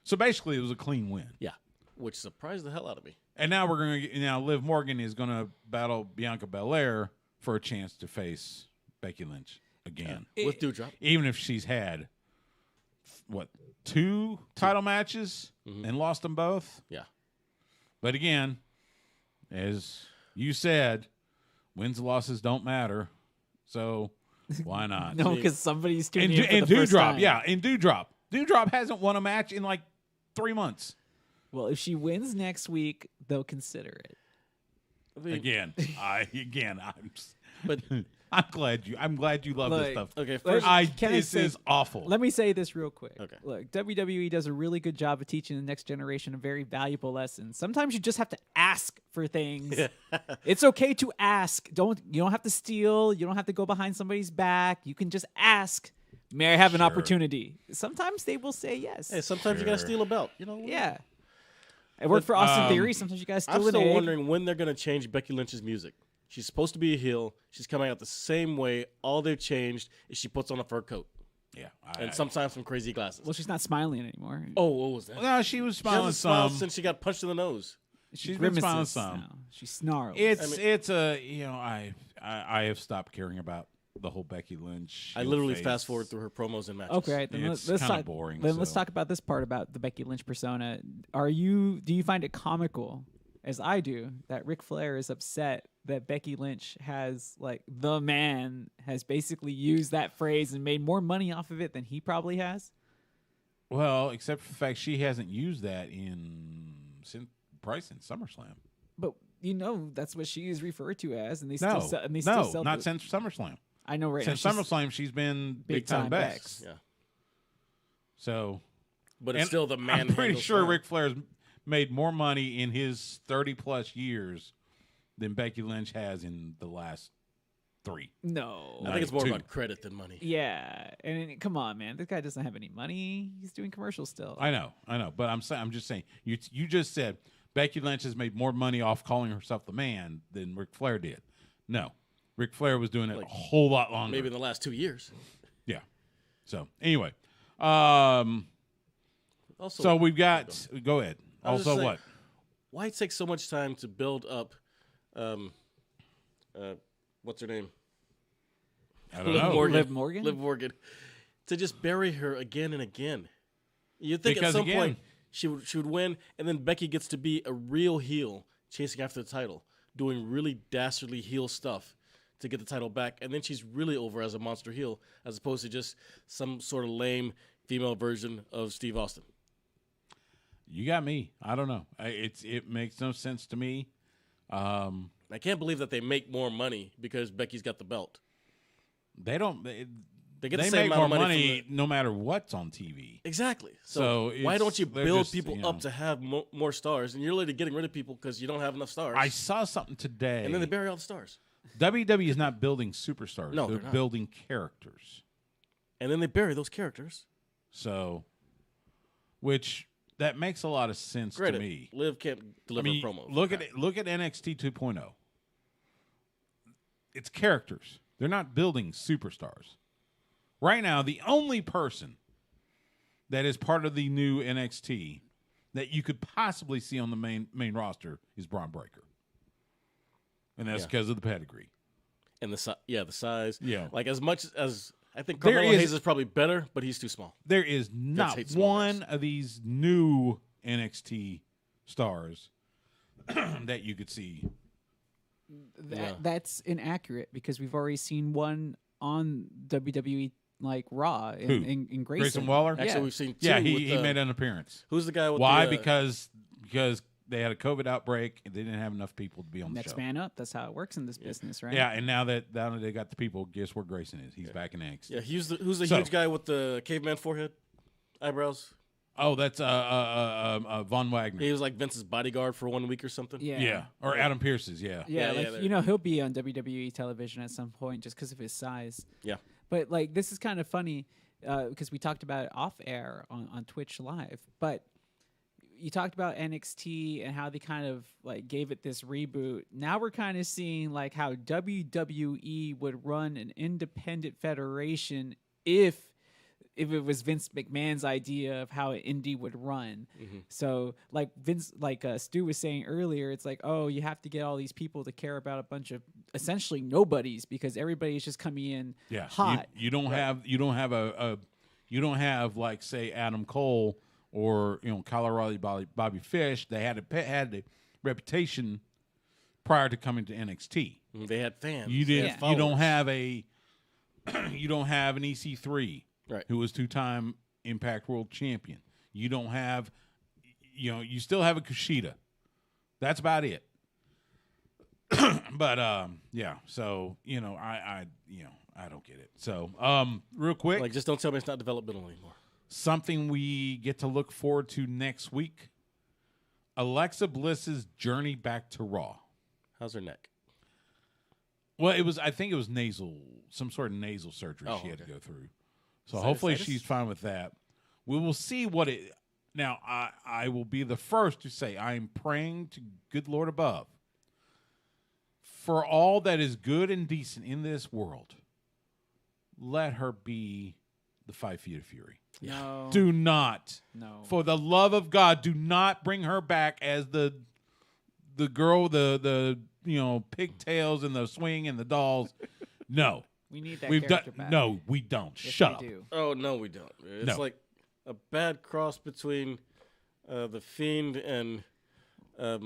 So basically, it was a clean win. Yeah, which surprised the hell out of me. And now Liv Morgan is going to battle Bianca Belair for a chance to face Becky Lynch again. With Doudrop. Even if she's had, 2 title matches and lost them both? Yeah. But again, as you said, wins and losses don't matter. So why not? No, because somebody's tuning in for and the first Doudrop, time. yeah, and Doudrop. Doudrop hasn't won a match in like 3 months. Well, if she wins next week, they'll consider it. But I'm glad you love this stuff. okay, first, This is awful. Let me say this real quick. Okay. Look, WWE does a really good job of teaching the next generation a very valuable lesson. Sometimes you just have to ask for things. It's okay to ask. You don't have to steal. You don't have to go behind somebody's back. You can just ask. May I have an opportunity? Sometimes they will say yes. hey, sometimes you gotta steal a belt. You know. Yeah. It worked for Austin Theory. Sometimes you guys steal I'm an still egg. wondering when they're gonna change Becky Lynch's music. She's supposed to be a heel. She's coming out the same way. All they've changed is she puts on a fur coat Yeah, and sometimes some crazy glasses. Well, she's not smiling anymore. Oh, what was that? no, she was She smiling hasn't smiled some. since she got punched in the nose. She's been smiling grimaces some. now. She snarls. It's I have stopped caring about the whole Becky Lynch. I literally fast forward through her promos and matches. Okay, then It's let's kinda talk. boring, Then let's so. talk about this part about the Becky Lynch persona. Do you find it comical, as I do, that Ric Flair is upset that Becky Lynch has the man has basically used that phrase and made more money off of it than he probably has? Well, except for the fact she hasn't used that since SummerSlam. But that's what she is referred to as, and they No, still sell not since SummerSlam. I know, right? Since now she's SummerSlam, she's been big time Bex. Bex. Yeah, So, but it's and still the man. I'm pretty sure Ric Flair's made more money in his 30+ years than Becky Lynch has in the last 3. No. I think it's more 2. about credit than money. Yeah, and come on, man, this guy doesn't have any money. He's doing commercials still. I know, but I'm just saying. You just said Becky Lynch has made more money off calling herself the man than Ric Flair did. No, Ric Flair was doing it a whole lot longer. Maybe in the last 2 years. Yeah. So anyway, Also, so we've got. Go ahead. I was just Also, saying, what? Why take so much time to build up? What's her name? I don't know. Liv Morgan? Liv Morgan. To just bury her again and again. You'd think Because at some again- point she would win, and then Becky gets to be a real heel, chasing after the title, doing really dastardly heel stuff to get the title back, and then she's really over as a monster heel, as opposed to just some sort of lame female version of Steve Austin. You got me. I don't know. It makes no sense to me. I can't believe that they make more money because Becky's got the belt. They don't. They They get the same make amount more of money, money no matter what's on TV. Exactly. So why it's- don't you they're build just, people up to have more stars? And you're literally getting rid of people because you don't have enough stars. I saw something today. and then they bury all the stars. WWE is not building superstars. No, they're they're not. building characters. And then they bury those characters. So, which that makes a lot of sense to Granted, me. Liv can't deliver promos. Look at NXT 2.0. It's characters. They're not building superstars. Right now, the only person that is part of the new NXT that you could possibly see on the main roster is Braun Breaker. And that's Yeah. because of the pedigree. And the size. Yeah. Like as much as I think There Carmelo is- Hayes is probably better, but he's too small. There is not hates small one guys. of these new NXT stars that you could see. That's inaccurate because we've already seen one on WWE Raw Who? in Grayson. Grayson Waller? Actually, Yeah. we've seen two. Yeah, with he made an appearance. Who's the guy with Why? the, Because they had a COVID outbreak and they didn't have enough people to be on the Next show. man up. That's how it works in this business, right? Yeah, and now that they got the people, guess where Grayson is? He's back in NXT. Yeah, who's the So- huge guy with the caveman forehead, eyebrows? Oh, that's Von Wagner. He was like Vince's bodyguard for 1 week or something. Yeah. Or Adam Pearce's. Yeah. Yeah, Yeah, like, yeah, he'll be on WWE television at some point just because of his size. Yeah. But this is kind of funny because we talked about it off air on Twitch Live. But you talked about NXT and how they kind of like gave it this reboot. Now we're kind of seeing like how WWE would run an independent federation if it was Vince McMahon's idea of how an indie would run. So like Stu was saying earlier, it's like, oh, you have to get all these people to care about a bunch of essentially nobodies because everybody's just coming in hot. You don't have like say Adam Cole or Colorado Bobby Fish. They had a reputation prior to coming to NXT. They had fans. You don't have an EC3. Right. Who was 2-time Impact World Champion. You don't have, you still have a Kushida. That's about it. But so I don't get it. So real quick, like just don't tell me it's not developmental anymore. Something we get to look forward to next week: Alexa Bliss's journey back to Raw. How's her neck? Well, I think it was some sort of nasal surgery she had to go through. So hopefully she's fine with that. We will see what it. Now I will be the first to say I am praying to good Lord above for all that is good and decent in this world. Let her be the 5 Feet of Fury. No. Do not. No. For the love of God, do not bring her back as the girl, the pigtails and the swing and the dolls. No. We need that character back. No, we don't. Yes, Shut up. do. Oh, no, we don't. It's like a bad cross between The Fiend and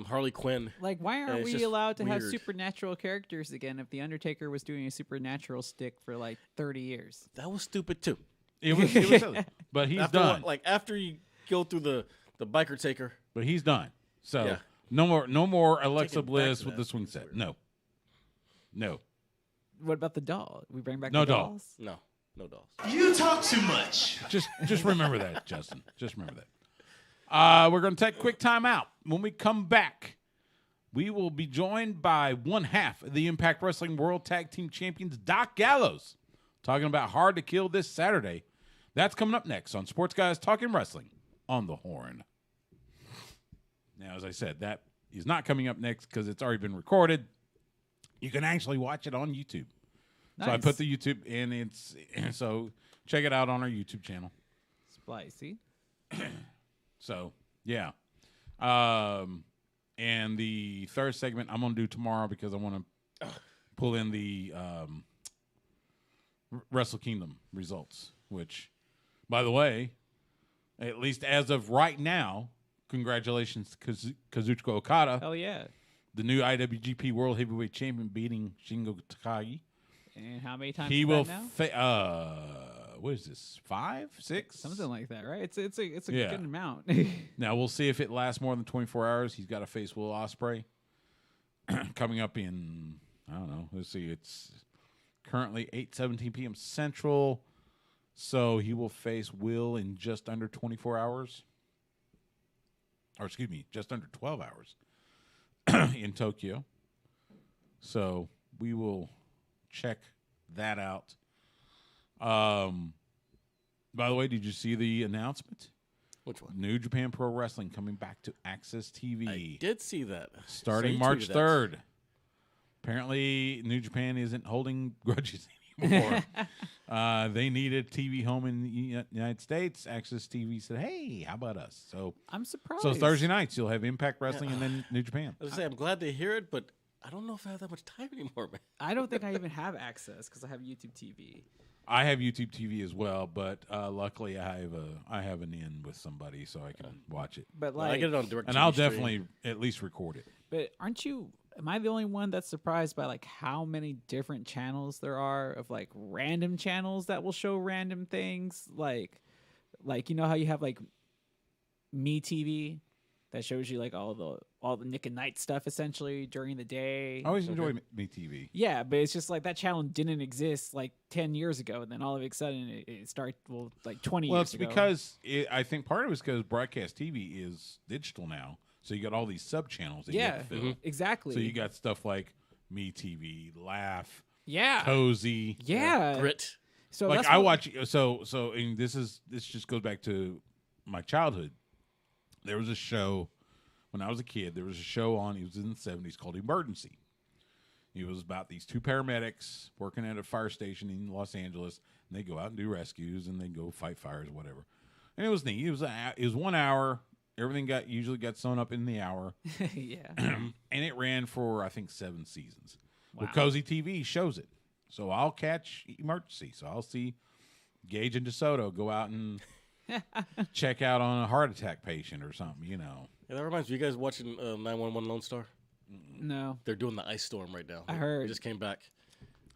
Harley Quinn. Like, why aren't we just allowed to have weird. supernatural characters again if The Undertaker was doing a supernatural stick for like 30 years? That was stupid, too. It was silly. But he's done. After you go through the biker taker. But he's done. So Yeah. no more Alexa Take it back Bliss to with that. the swing set. No. What about the doll? We bring back No the doll. dolls? No dolls. You talk too much. Just remember that, Justin. Just remember that. We're going to take a quick time out. When we come back, we will be joined by one half of the Impact Wrestling World Tag Team Champions, Doc Gallows, talking about Hard to Kill this Saturday. That's coming up next on Sports Guys Talking Wrestling on the Horn. Now, as I said, that is not coming up next because it's already been recorded. You can actually watch it on YouTube. Nice. So I put the YouTube in. So check it out on our YouTube channel. Spicy. So, yeah. And the third segment I'm going to do tomorrow because I want to pull in the Wrestle Kingdom results, which, by the way, at least as of right now, congratulations to Kazuchika Okada, Hell yeah. the new IWGP World Heavyweight Champion, beating Shingo Takagi. And how many times He is will that now? what is this? 5, 6? Something like that, right? It's a Yeah. good amount. Now we'll see if it lasts more than 24 hours. He's got to face Will Ospreay coming up in, I don't know. Let's see. It's currently 8:17 p.m. Central, so he will face Will in just under 24 hours. Or excuse me, just under 12 hours in Tokyo. So we will check that out. By the way, did you see the announcement? Which one? New Japan Pro Wrestling coming back to Access TV. I did see that. Starting So you March tweeted that. 3rd. Apparently, New Japan isn't holding grudges anymore. They needed TV home in the United States. Access TV said, hey, how about us? So I'm surprised. Thursday nights, you'll have Impact Wrestling and then New Japan. I was gonna say, I'm glad to hear it, but I don't know if I have that much time anymore, man. I don't think I even have access because I have YouTube TV. I have YouTube TV as well, but luckily I have an in with somebody so I can watch it. But I like, get it on direct. And TV I'll stream. definitely at least record it. but aren't you? Am I the only one that's surprised by like how many different channels there are of like random channels that will show random things? Like you know how you have like Me TV that shows you like all the Nick and Night stuff essentially during the day. I always enjoy Me TV. Yeah, but it's just like that channel didn't exist like 10 years ago, and then all of a sudden it started like 20 Well, years it's ago. because I think part of it is because broadcast TV is digital now, so you got all these sub channels that you have to fill. exactly. So you got stuff like Me TV, Laugh, yeah, Cozy. yeah, Grit. So Like that's I what- watch. So and this just goes back to my childhood. there was a show when I was a kid. There was a show on. It was in the 70s called Emergency. It was about these two paramedics working at a fire station in Los Angeles, and they go out and do rescues, and they go fight fires, or whatever. And it was neat. It was 1 hour. Everything usually got sewn up in the hour. Yeah. And it ran for, I think, 7 seasons. Wow. Well, Cozy TV shows it. So I'll catch Emergency. So I'll see Gage and DeSoto go out and check out on a heart attack patient or something, you know. Yeah, that reminds me. You guys watching 911 Lone Star? No. They're doing the ice storm right now. I heard. They just came back.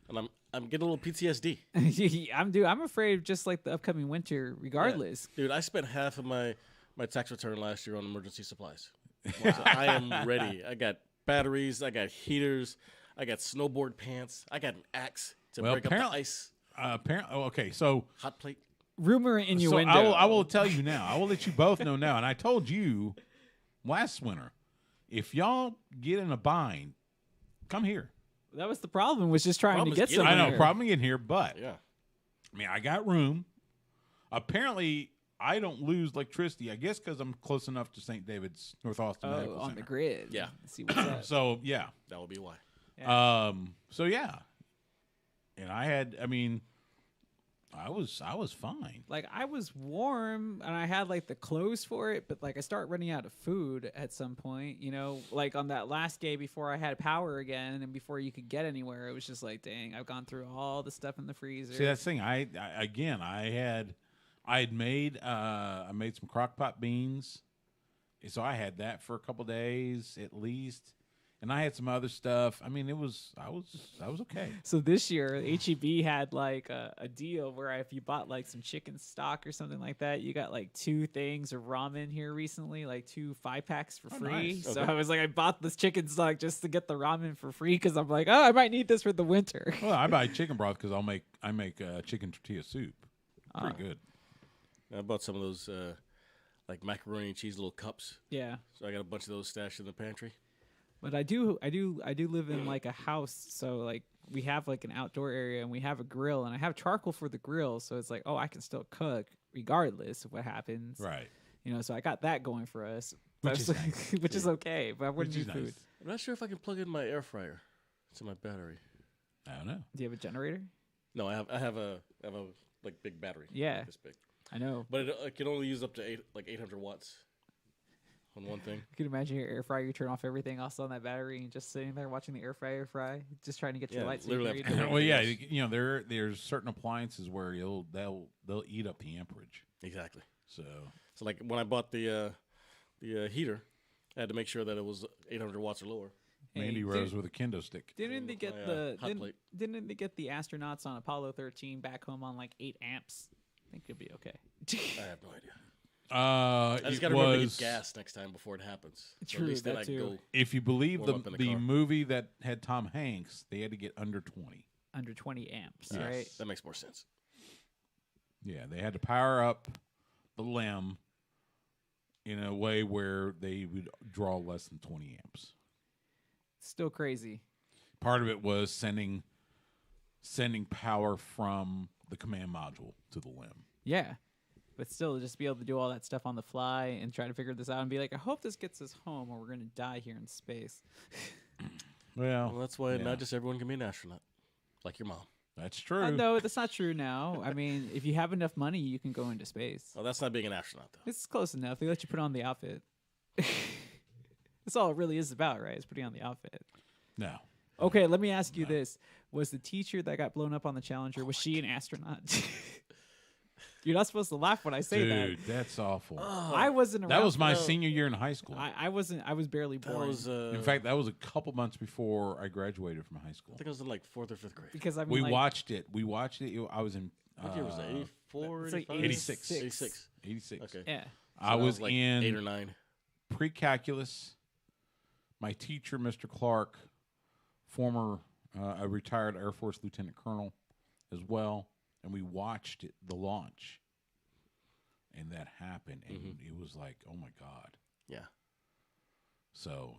And I'm getting a little PTSD. I'm afraid of just like the upcoming winter regardless. Yeah. Dude, I spent half of my tax return last year on emergency supplies. So I am ready. I got batteries. I got heaters. I got snowboard pants. I got an axe to break up the ice. Okay, so hot plate. Rumor and innuendo. So I will tell you now. I will let you both know now. And I told you last winter, if y'all get in a bind, come here. That was the problem. Was just trying to get somewhere. I know, problem getting here, but yeah. I mean, I got room. Apparently, I don't lose electricity. I guess because I'm close enough to St. David's North Austin Medical on Center. the grid. Yeah. Let's see what's up. So yeah, that would be why. Yeah. So yeah, and I was fine. Like I was warm and I had like the clothes for it, but like I start running out of food at some point, you know, like on that last day before I had power again and before you could get anywhere, it was just like, dang, I've gone through all the stuff in the freezer. See, that's the thing. I made some crock pot beans, so I had that for a couple days at least. And I had some other stuff. I mean, I was okay. So this year, HEB had like a deal where if you bought like some chicken stock or something like that, you got like 2 things of ramen here recently, like 2 5-packs for free. Nice. So Okay. I was like, I bought this chicken stock just to get the ramen for free because I'm like, oh, I might need this for the winter. Well, I buy chicken broth because I make chicken tortilla soup. Pretty good. I bought some of those like macaroni and cheese little cups. Yeah. So I got a bunch of those stashed in the pantry. But I do live in like a house, so like we have like an outdoor area and we have a grill and I have charcoal for the grill, so it's like, oh, I can still cook regardless of what happens. Right. You know, so I got that going for us. Which is nice. Which is okay, but I wouldn't need food. Nice. I'm not sure if I can plug in my air fryer to my battery. I don't know. Do you have a generator? No, I have a like big battery. Yeah. This big. I know. But it can only use up to 800 watts on one thing. You can imagine your air fryer, you turn off everything else on that battery and just sitting there watching the air fryer fry, just trying to get your lights. Literally. Well, yeah, you know, there's certain appliances where they'll eat up the amperage. Exactly. So like when I bought the heater, I had to make sure that it was 800 watts or lower. Mandy Rose with a kendo stick. Didn't they get didn't they get the astronauts on Apollo 13 back home on like 8 amps? I think it'll be okay. I have no idea. I just got to remember to get gas next time before it happens. True, So at least then that I can too. go. If you believe warm up in the the car. movie that had Tom Hanks, they had to get under 20. Under 20 amps, Yes, right? that makes more sense. Yeah, they had to power up the limb in a way where they would draw less than 20 amps. Still crazy. Part of it was sending power from the command module to the limb. Yeah. But still, just be able to do all that stuff on the fly and try to figure this out and be like, I hope this gets us home or we're going to die here in space. Well, Well, that's why yeah. not just everyone can be an astronaut, like your mom. That's true. No, that's not true now. I mean, if you have enough money, you can go into space. Oh, that's not being an astronaut, though. It's close enough. They let you put on the outfit. That's all it really is about, right? Is putting on the outfit. No. Okay, let me ask you this. Was the teacher that got blown up on the Challenger, was she an astronaut? You're not supposed to laugh when I say that. Dude, that's awful. I wasn't around. That was my for- senior year in high school. I wasn't. I was barely That born. was, In fact, that was a couple months before I graduated from high I school. think I was in like 4th or 5th grade. because I mean, We like, watched it. I was in What year was that? 84, It's like 85? 86. 86. 86. Okay. Yeah. So I was like in 8 or 9. pre-calculus. My teacher, Mr. Clark, former a retired Air Force lieutenant colonel as well, and we watched the launch. And that happened, and it was like, oh my God. Yeah. So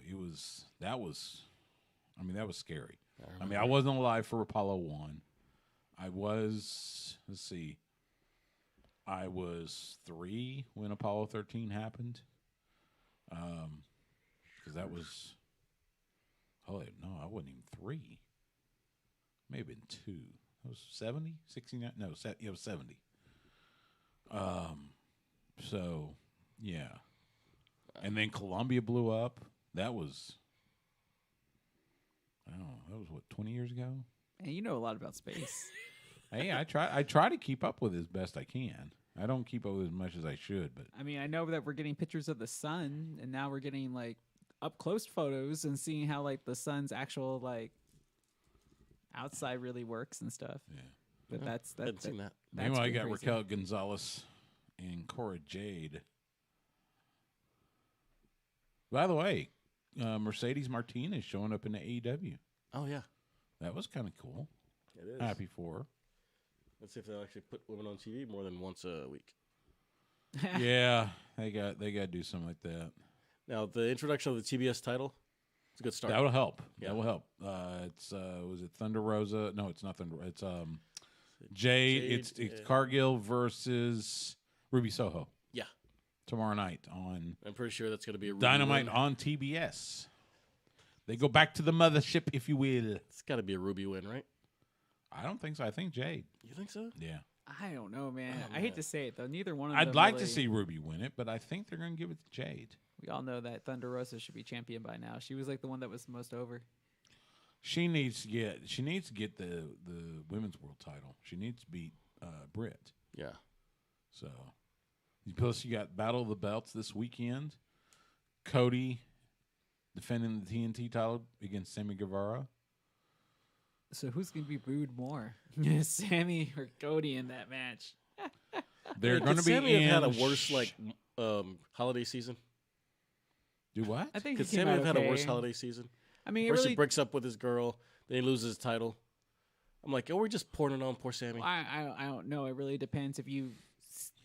that was scary. I wasn't alive for Apollo 1. I was 3 when Apollo 13 happened. Because that was, oh, no, I wasn't even 3. Maybe in 2. It was 70, 69. No, it was 70. So, yeah. And then Columbia blew up. That was, I don't know, that was what, 20 years ago? And you know a lot about space. Hey, I try to keep up with it as best I can. I don't keep up with it as much as I should, but I mean, I know that we're getting pictures of the sun, and now we're getting like up close photos and seeing how like the sun's actual like outside really works and stuff. yeah. But that's I hadn't seen that. Meanwhile, I got crazy. Raquel Gonzalez and Cora Jade. By the way, Mercedes Martinez showing up in the AEW. Oh yeah, That was kind of cool. it is. Happy for her. Let's see if they'll actually put women on TV more than once a week. Yeah, they got to do something like that. Now the introduction of the TBS title, it's a good start. That will help. Yeah. That will help. It's was it Thunder Rosa? No, it's not Thunder. It's Jade. It's Cargill versus Ruby Soho Yeah, tomorrow night on I'm pretty sure that's going to be a Ruby Dynamite win. on TBS. They go back to the mothership, if you will. It's got to be a Ruby win, right? I don't think so. I think Jade. You think so? Yeah. I don't know, man. Oh, I hate man. to say it though. Neither one of them. I'd like to really- see Ruby win it, but I think they're going to give it to Jade. We all know that Thunder Rosa should be champion by now. She was like the one that was the most over. She needs to get the women's world title. She needs to beat Britt. Yeah. So, plus you got Battle of the Belts this weekend. Cody defending the TNT title against Sammy Guevara. So who's gonna be booed more, Sammy or Cody in that match? They're going to be Sammy in. have had a worse holiday season? Do what? I think Could he came Sammy out have had a okay. worse holiday season? I mean, it First really, he breaks up with his girl, then he loses his title. I'm like, oh, we're just pouring it on poor Sammy. I don't know. It really depends if you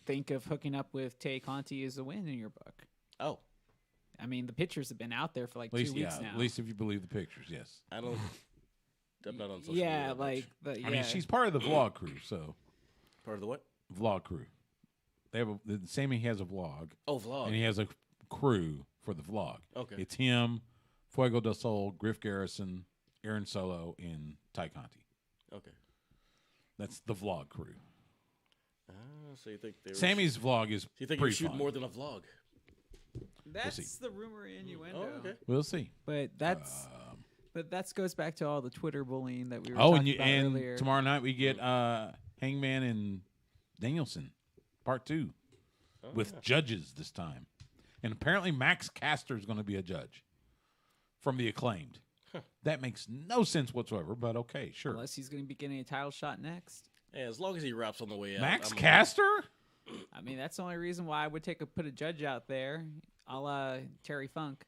think of hooking up with Tay Conti as a win in your book. Oh, I mean, the pictures have been out there for like At least, 2 weeks yeah. now. At least if you believe the pictures, yes. I don't. I'm not on social yeah, media. like the, yeah. I mean, she's part of the vlog crew, so part of the what? vlog crew. They have Sammy has a vlog, Oh, vlog. and he has a crew for the vlog. Okay. It's him, Fuego del Sol, Griff Garrison, Aaron Solo, and Ty Conti. Okay. That's the vlog crew. So you think they were Sammy's vlog is So you think pretty you shoot fun. more than a vlog? That's see. the rumor innuendo. Oh, okay. We'll see. But that's but that goes back to all the Twitter bullying that we were Oh, talking about and earlier. tomorrow night we get Hangman and Danielson, part 2, with judges this time, and apparently Max Caster is going to be a judge from the Acclaimed. That makes no sense whatsoever, but okay, sure. Unless he's going to be getting a title shot next. Yeah, as long as he raps on the way out. Max I'm Caster? I mean, that's the only reason why I would put a judge out there, a la Terry Funk.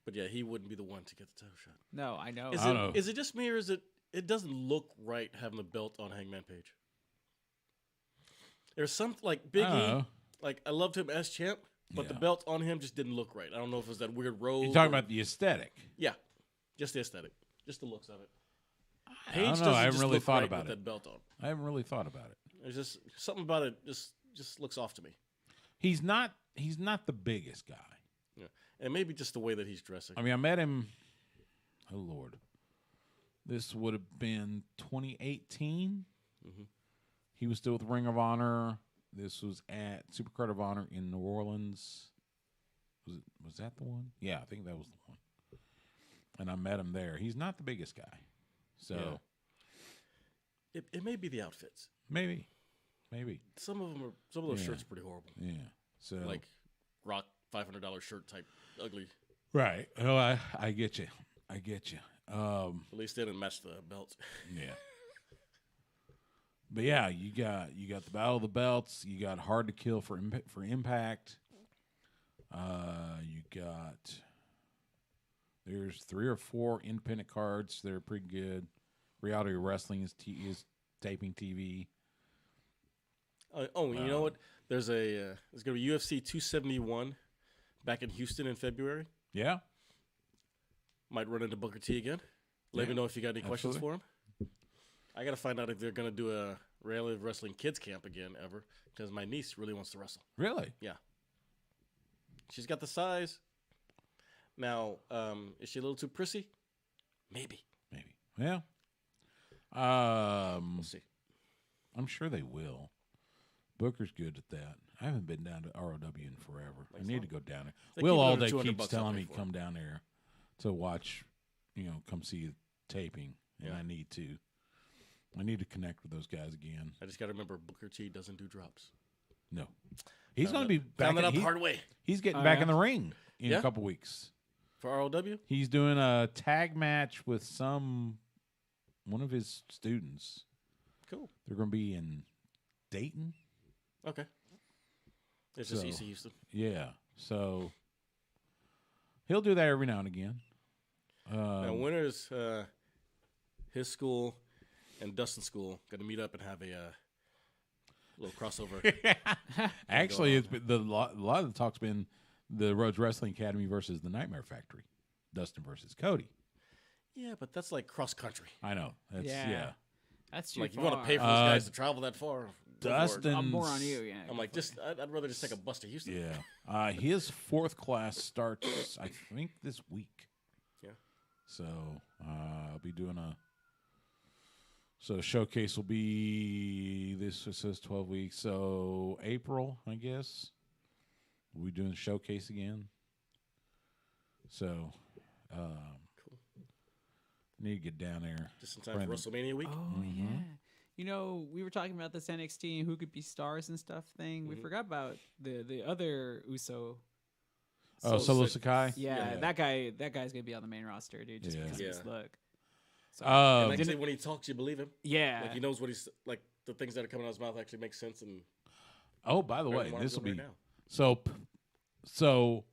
But yeah, he wouldn't be the one to get the title shot. No, I know. Is I don't know. it just me or is it doesn't look right having the belt on Hangman Page? There's some like Big I don't E. know. Like I loved him as champ, but the Yeah. belt on him just didn't look right. I don't know if it was that weird robe. You're talking or- about the aesthetic. Yeah, just the aesthetic, just the looks of it. I Page don't know. doesn't I haven't just really look thought right about with it. that belt on. I haven't really thought about it. There's just something about it just looks off to me. He's not the biggest guy. Yeah, and maybe just the way that he's dressing. I mean, I met him. Oh Lord, this would have been 2018. He was still with Ring of Honor. This was at Supercard of Honor in New Orleans. Was that the one? Yeah, I think that was the one. And I met him there. He's not the biggest guy, so It may be the outfits. maybe. Some of those Yeah. shirts are pretty horrible. Yeah. So Like Rock $500 shirt type ugly. right. Oh, I get you. At least they didn't match the belt. Yeah. But yeah, you got the Battle of the Belts. You got Hard to Kill for Impact. You got there's 3 or 4 independent cards. They're pretty good. Reality Wrestling is taping TV. You know what? There's going to be UFC 271 back in Houston in February. Yeah. Might run into Booker T again. Let me know if you got any questions for him. I got to find out if they're going to do a Reality Wrestling Kids Camp again ever because my niece really wants to wrestle. Really? Yeah. She's got the size. Now, is she a little too prissy? Maybe. Yeah. We'll see. I'm sure they will. Booker's good at that. I haven't been down to ROW in forever. I need to go down there. They Will keep all another day $200 keeps out telling there me for come it. down there to watch, come see taping, and I need to. I need to connect with those guys again. I just got to remember Booker T doesn't do drops. No. He's going to be back. Found that out the hard way. He's getting back in the ring in Yeah? a couple weeks. For ROW? He's doing a tag match with one of his students. Cool. They're going to be in Dayton. Okay. It's just East Houston. Yeah. So he'll do that every now and again. Now, when is his school and Dustin's school going to meet up and have a little crossover? Actually, it's been a lot of the talk's been the Rhodes Wrestling Academy versus the Nightmare Factory, Dustin versus Cody. Yeah, but that's like cross country. I know. That's yeah. That's too Like, far. you want to pay for these guys to travel that far? Dustin. I'm more on you, yeah. I'm like, I'd rather just take a bus to Houston. Yeah. His fourth class starts, I think, this week. Yeah. So I'll be doing So showcase will be it says 12 weeks. So April, I guess. We'll be doing showcase again. So Cool. need to get down there. Just in time for WrestleMania week. Oh, yeah. We were talking about this NXT and who could be stars and stuff thing. We forgot about the other Uso. Solo Sakai? Yeah, that guy's going to be on the main roster, dude, just because of his look. So, And actually, when he talks, you believe him. yeah. Like, he knows what he's like. The things that are coming out of his mouth actually make sense. And Oh, by the way, everyone this will be right now. so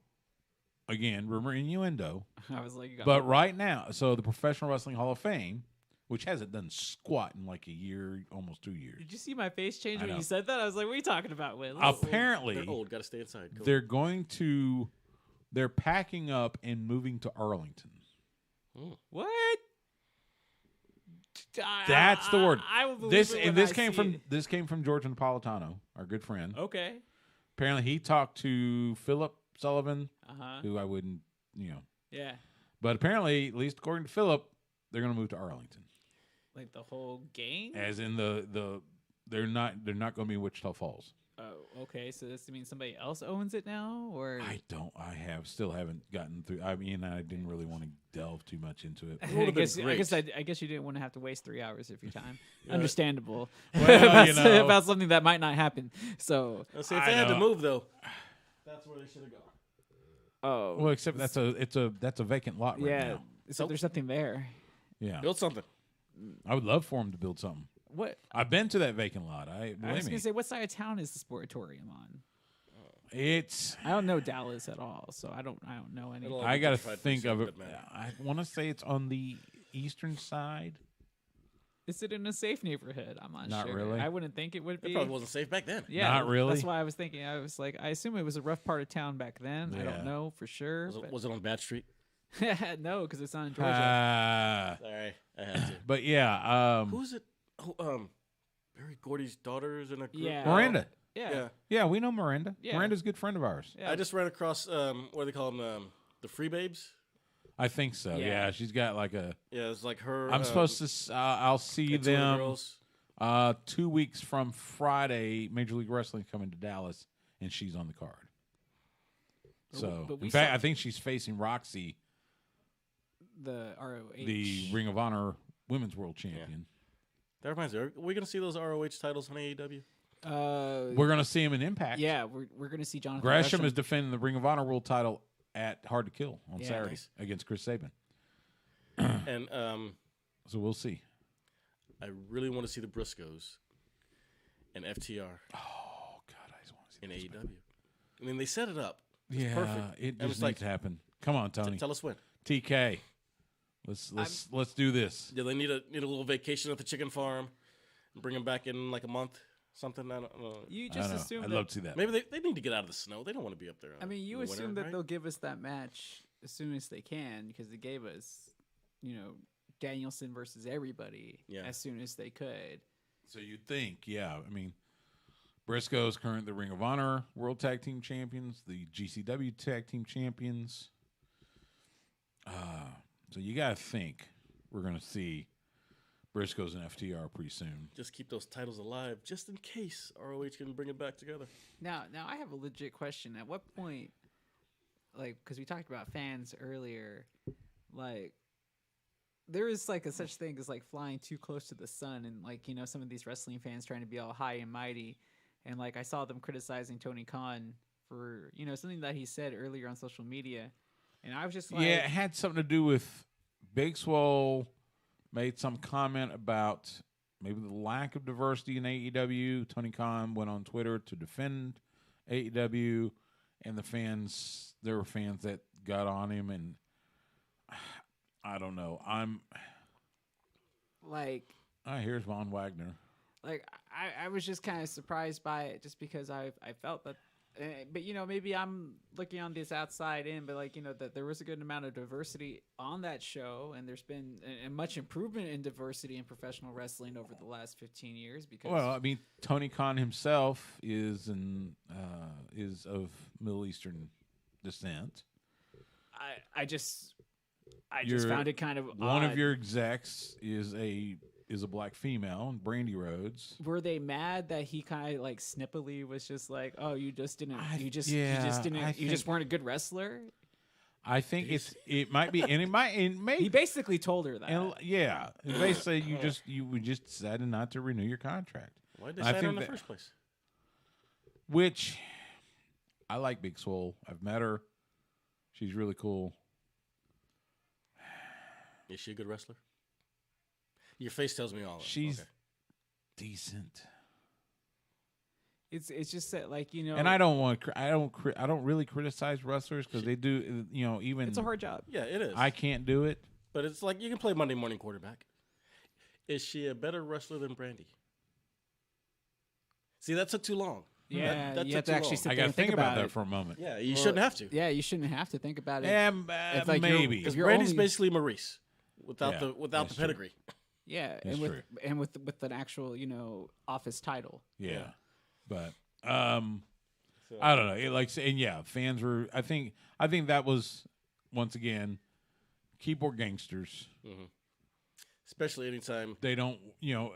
again, rumor innuendo. I was like, But right now, so the Professional Wrestling Hall of Fame, which hasn't done squat in like a year, almost 2 years. did you see my face change I when know. you said that? I was like, what are you talking about, Will? Apparently, They're old. Got to stay inside. Cool. they're packing up and moving to Arlington. What? That's the word. I will believe This it and when this I came see from it. this came from George Napolitano, our good friend. Okay. Apparently, he talked to Philip Sullivan, Uh-huh. who I wouldn't, Yeah. but apparently, at least according to Philip, they're going to move to Arlington. Like the whole gang? As in they're not going to be in Wichita Falls. Oh, okay. So this means somebody else owns it now, or I still haven't gotten through. I mean, I didn't really want to delve too much into it. I guess I guess you didn't want to have to waste 3 hours of your time. Understandable. Well, about something that might not happen. So Let's see, if they had to move though, that's where they should have gone. Well, except that's a vacant lot right now. So there's nothing there. Yeah, Build something. I would love for him to build something. What? I've been to that vacant lot. I was going to say, what side of town is the Sportatorium on? It's. I don't know Dallas at all, so I don't know any. I got to Gentrified think pretty of soon, it. but man. I want to say it's on the eastern side. Is it in a safe neighborhood? I'm not sure. really. I wouldn't think it would be. It probably wasn't safe back then. Yeah, Not really. That's why I was thinking. I was like, I assume it was a rough part of town back then. I Yeah. don't know for sure. Was it on Bad Street? No, because it's not in Georgia. Sorry, I had to. But yeah, Who's it? Oh, Barry Gordy's daughter's in a group. Yeah. Miranda. Yeah. Yeah, we know Miranda. Yeah. Miranda's a good friend of ours. Yeah. I just ran across what do they call them? The Free Babes. I think so. Yeah. Yeah, she's got like a. Yeah, it's like her. I'm supposed to. I'll see and two of the them. girls. 2 weeks from Friday. Major League Wrestling coming to Dallas, and she's on the card. So, but we in fact, saw- I think she's facing Roxy, The ROH. the Ring of Honor Women's World Champion. That reminds me. Are we going to see those ROH titles on AEW? We're going to see him in Impact. Yeah, we're going to see Jonathan Gresham is defending the Ring of Honor World title at Hard to Kill on Yeah. Saturday Nice. against Chris Sabin. And So we'll see. I really want to see the Briscoes and FTR Oh God, I just want to see in this. AEW. I mean, they set it up. It's Yeah, perfect. it And just it's needs like, to happen. Come on, Tony. tell us when. TK, let's do this. Yeah, they need a little vacation at the chicken farm and bring them back in like a month, something. I don't know. You I just don't know. assume I'd that. love to see that. Maybe they need to get out of the snow. They don't want to be up there. I mean, you in the assume winter, that right? they'll give us that match as soon as they can because they gave us, Danielson versus everybody Yeah. as soon as they could. So you'd think, yeah. I mean, Briscoe's currently the Ring of Honor World Tag Team Champions, the GCW Tag Team Champions. So you got to think we're going to see Briscoe's and FTR pretty soon. Just keep those titles alive, just in case ROH can bring it back together. Now I have a legit question. At what point, like, because we talked about fans earlier, like, there is like a such thing as like flying too close to the sun, and like, you know, some of these wrestling fans trying to be all high and mighty, and like I saw them criticizing Tony Khan for, you know, something that he said earlier on social media, and I was just like, yeah, it had something to do with Big Swole made some comment about maybe the lack of diversity in AEW. Tony Khan went on Twitter to defend AEW, and there were fans that got on him, and I don't know. I'm like, here's Von Wagner. Like, I was just kind of surprised by it, just because I felt that, but, you know, maybe I'm looking on this outside in, but, like, you know, that there was a good amount of diversity on that show, and there's been a much improvement in diversity in professional wrestling over the last 15 years. Because, Well, I mean, Tony Khan himself is of Middle Eastern descent. I just found it kind of one odd. of your execs is a black female, Brandy Rhodes. Were they mad that he kind of like snippily was just like, "Oh, you just weren't a good wrestler"? I think it might be, and it may. He basically told her that. And, yeah, and basically you just decided not to renew your contract. Why did they sign her in the first place? Which I like Big Swole. I've met her. She's really cool. Is she a good wrestler? Your face tells me all. She's decent. It's just that, like, you know, and I don't really criticize wrestlers because they do, you know, even it's a hard job. Yeah, it is. I can't do it, but it's like you can play Monday morning quarterback. Is she a better wrestler than Brandy? See, that took too long. Yeah, that you took have to too actually long. sit I there got and to think about that it. for a moment. Yeah, you shouldn't have to. Yeah, you shouldn't have to think about it. It's like maybe because Brandy's only, basically Maurice without the that's true. pedigree. Yeah, That's true. with an actual, you know, office title. Yeah. But I don't know. Fans were. I think that was once again keyboard gangsters. Mm-hmm. Especially anytime they don't. You know,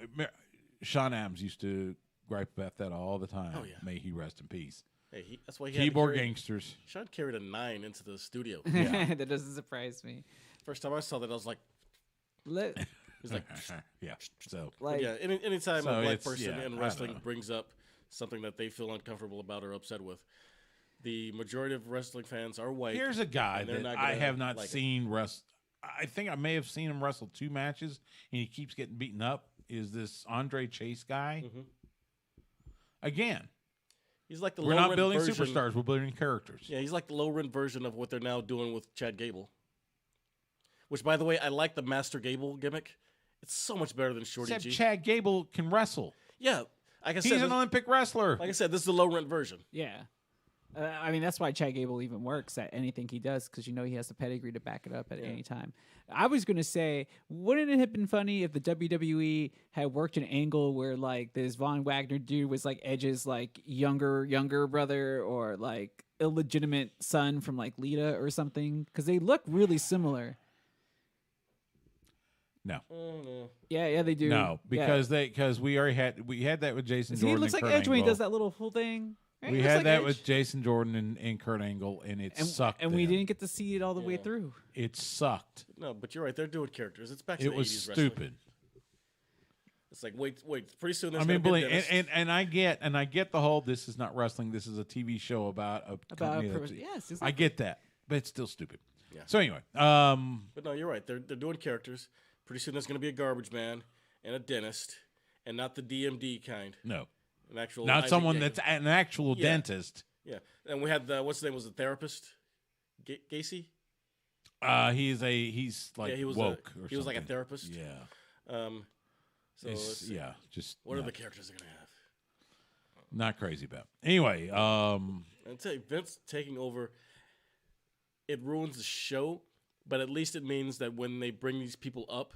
Sean Adams used to gripe about that all the time. Oh yeah. May he rest in peace. Hey, that's why he keyboard gangsters. Sean carried a 9 into the studio. Yeah, that doesn't surprise me. First time I saw that, I was like, he's like, yeah. So like, yeah. Anytime a black person in I wrestling brings up something that they feel uncomfortable about or upset with, the majority of wrestling fans are white. Here's a guy that I have not seen wrestle. I think I may have seen him wrestle 2 matches, and he keeps getting beaten up. Is this Andre Chase guy? Mm-hmm. Again, he's like the we're not low-rent building version. superstars. We're building characters. Yeah, he's like the low-rent version of what they're now doing with Chad Gable. Which, by the way, I like the Master Gable gimmick. It's so much better than Shorty Except G. Chad Gable can wrestle. Yeah, like I said, he's an Olympic wrestler. Like I said, this is the low-rent version. Yeah. I mean, that's why Chad Gable even works at anything he does, because you know he has the pedigree to back it up at any time. I was going to say, wouldn't it have been funny if the WWE had worked an angle where, like, this Von Wagner dude was, like, Edge's, like, younger brother, or, like, illegitimate son from, like, Lita or something? Because they look really similar. No. Yeah, they do. No, because we already had that with Jason Jordan. He looks like Edge when he does that little full thing. Right? We had that with Jason Jordan and Kurt Angle, and it sucked. And we didn't get to see it all the way through. It sucked. No, but you're right. They're doing characters. It's back to the 80s was wrestling. stupid. It's like wait. Pretty soon there's I mean, gonna be believe, and I get the whole. This is not wrestling. This is a TV show about a company. Yes, I get that, but it's still stupid. Yeah. So anyway, but no, you're right. They're doing characters. Pretty soon there's going to be a garbage man and a dentist, and not the DMD kind. No, an actual not Isaac someone Gang. that's an actual dentist. Yeah, and we had what's his name was the therapist, Gacy. He's like he was woke. he was like a therapist. Yeah. So just what are the characters they're gonna have? Not crazy about. Anyway, and tell you, Vince taking over, it ruins the show, but at least it means that when they bring these people up,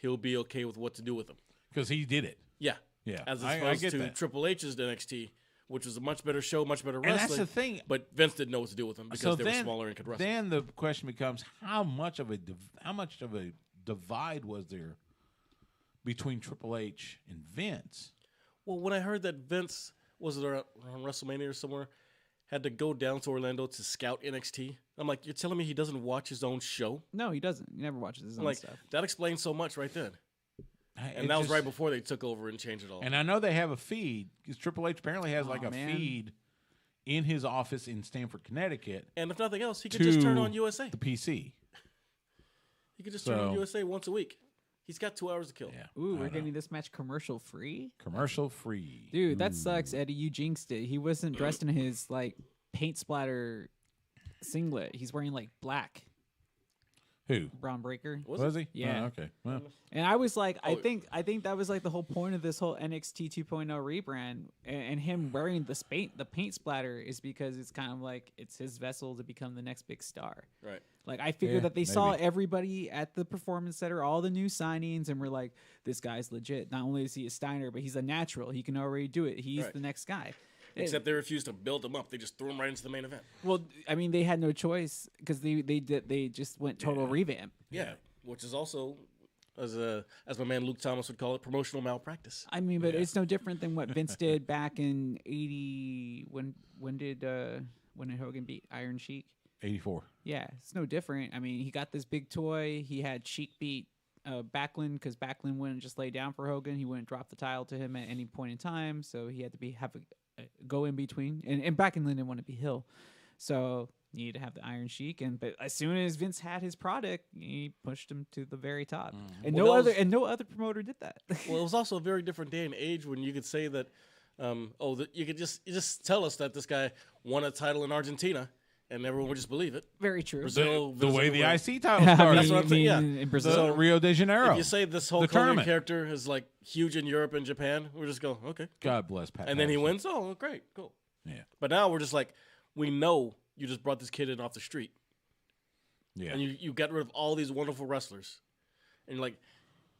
he'll be okay with what to do with them. Because he did it. Yeah, Yeah, as I opposed get to that. Triple H's NXT, which was a much better show, much better And wrestling. that's the thing. But Vince didn't know what to do with them because they were smaller and could wrestle. Then the question becomes, how much of a divide was there between Triple H and Vince? Well, when I heard that Vince was around WrestleMania or somewhere, had to go down to Orlando to scout NXT, I'm like, you're telling me he doesn't watch his own show? No, he doesn't. He never watches his own Like, stuff. that explains so much right then. And It that was just- right before they took over and changed it all. And I know they have a feed because Triple H apparently has like a man. feed in his office in Stamford, Connecticut. And if nothing else, he could just turn on USA. The PC. He could just turn on So- USA once a week. He's got 2 hours to kill. Yeah. Ooh, I we're know. getting this match commercial free? Commercial free. Dude, that sucks, Eddie. You jinxed it. He wasn't dressed in his like paint splatter singlet. He's wearing like black. Who? Braun Breaker. Was he? Yeah. Oh, okay. Well, And I was like, Oh. I think that was like the whole point of this whole NXT 2.0 rebrand, and him wearing the paint splatter is because it's kind of like it's his vessel to become the next big star. Right. Like I figured Yeah, that they saw maybe. everybody at the Performance Center, all the new signings, and we're like, this guy's legit. Not only is he a Steiner, but he's a natural. He can already do it. He's Right. the next guy. Except they refused to build him up. They just threw him right into the main event. Well, I mean, they had no choice because they just went total revamp. Yeah. Which is also, as my man Luke Thomas would call it, promotional malpractice. I mean, but it's no different than what Vince did back in '80. When did Hogan beat Iron Sheik? 84. Yeah, it's no different. I mean, he got this big toy. He had Sheik beat Backlund because Backlund wouldn't just lay down for Hogan. He wouldn't drop the title to him at any point in time. So he had to have a go in between. And Backlund didn't want to be Hill, so you need to have the Iron Sheik. But as soon as Vince had his product, he pushed him to the very top. And Well, no other promoter did that. Well, it was also a very different day and age when you could say that, you could just tell us that this guy won a title in Argentina, and everyone would just believe it. Very true. Brazil, The way the Venezuela. IC title started. That's what I'm saying, yeah. In Brazil. So Rio de Janeiro. If you say this whole The Hogan tournament. character is like huge in Europe and Japan, we're just go, okay. God bless Pat. And then he Patterson. wins. Oh, great, cool. Yeah. But now we're just like, we know you just brought this kid in off the street, Yeah. and you got rid of all these wonderful wrestlers, and you're like,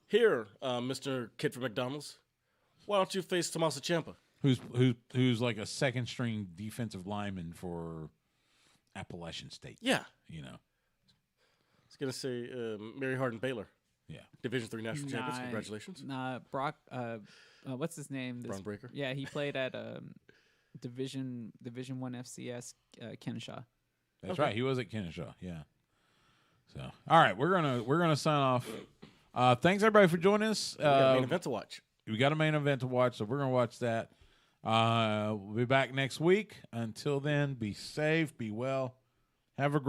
here, Mr. Kid from McDonald's, why don't you face Tommaso Ciampa? Who's like a second string defensive lineman for Appalachian State. Yeah, You know. I was gonna say Mary Hardin Baylor, Yeah. Division III national champions. Congratulations. Nah, Brock. What's his name? Braun Breaker? Yeah, he played at Division One FCS Kenosha. That's right. He was at Kenosha. Yeah. So, all right, we're gonna sign off. Thanks everybody for joining us. We got a main event to watch. We got a main event to watch, so we're gonna watch that. We'll be back next week. Until then, be safe, be well, have a great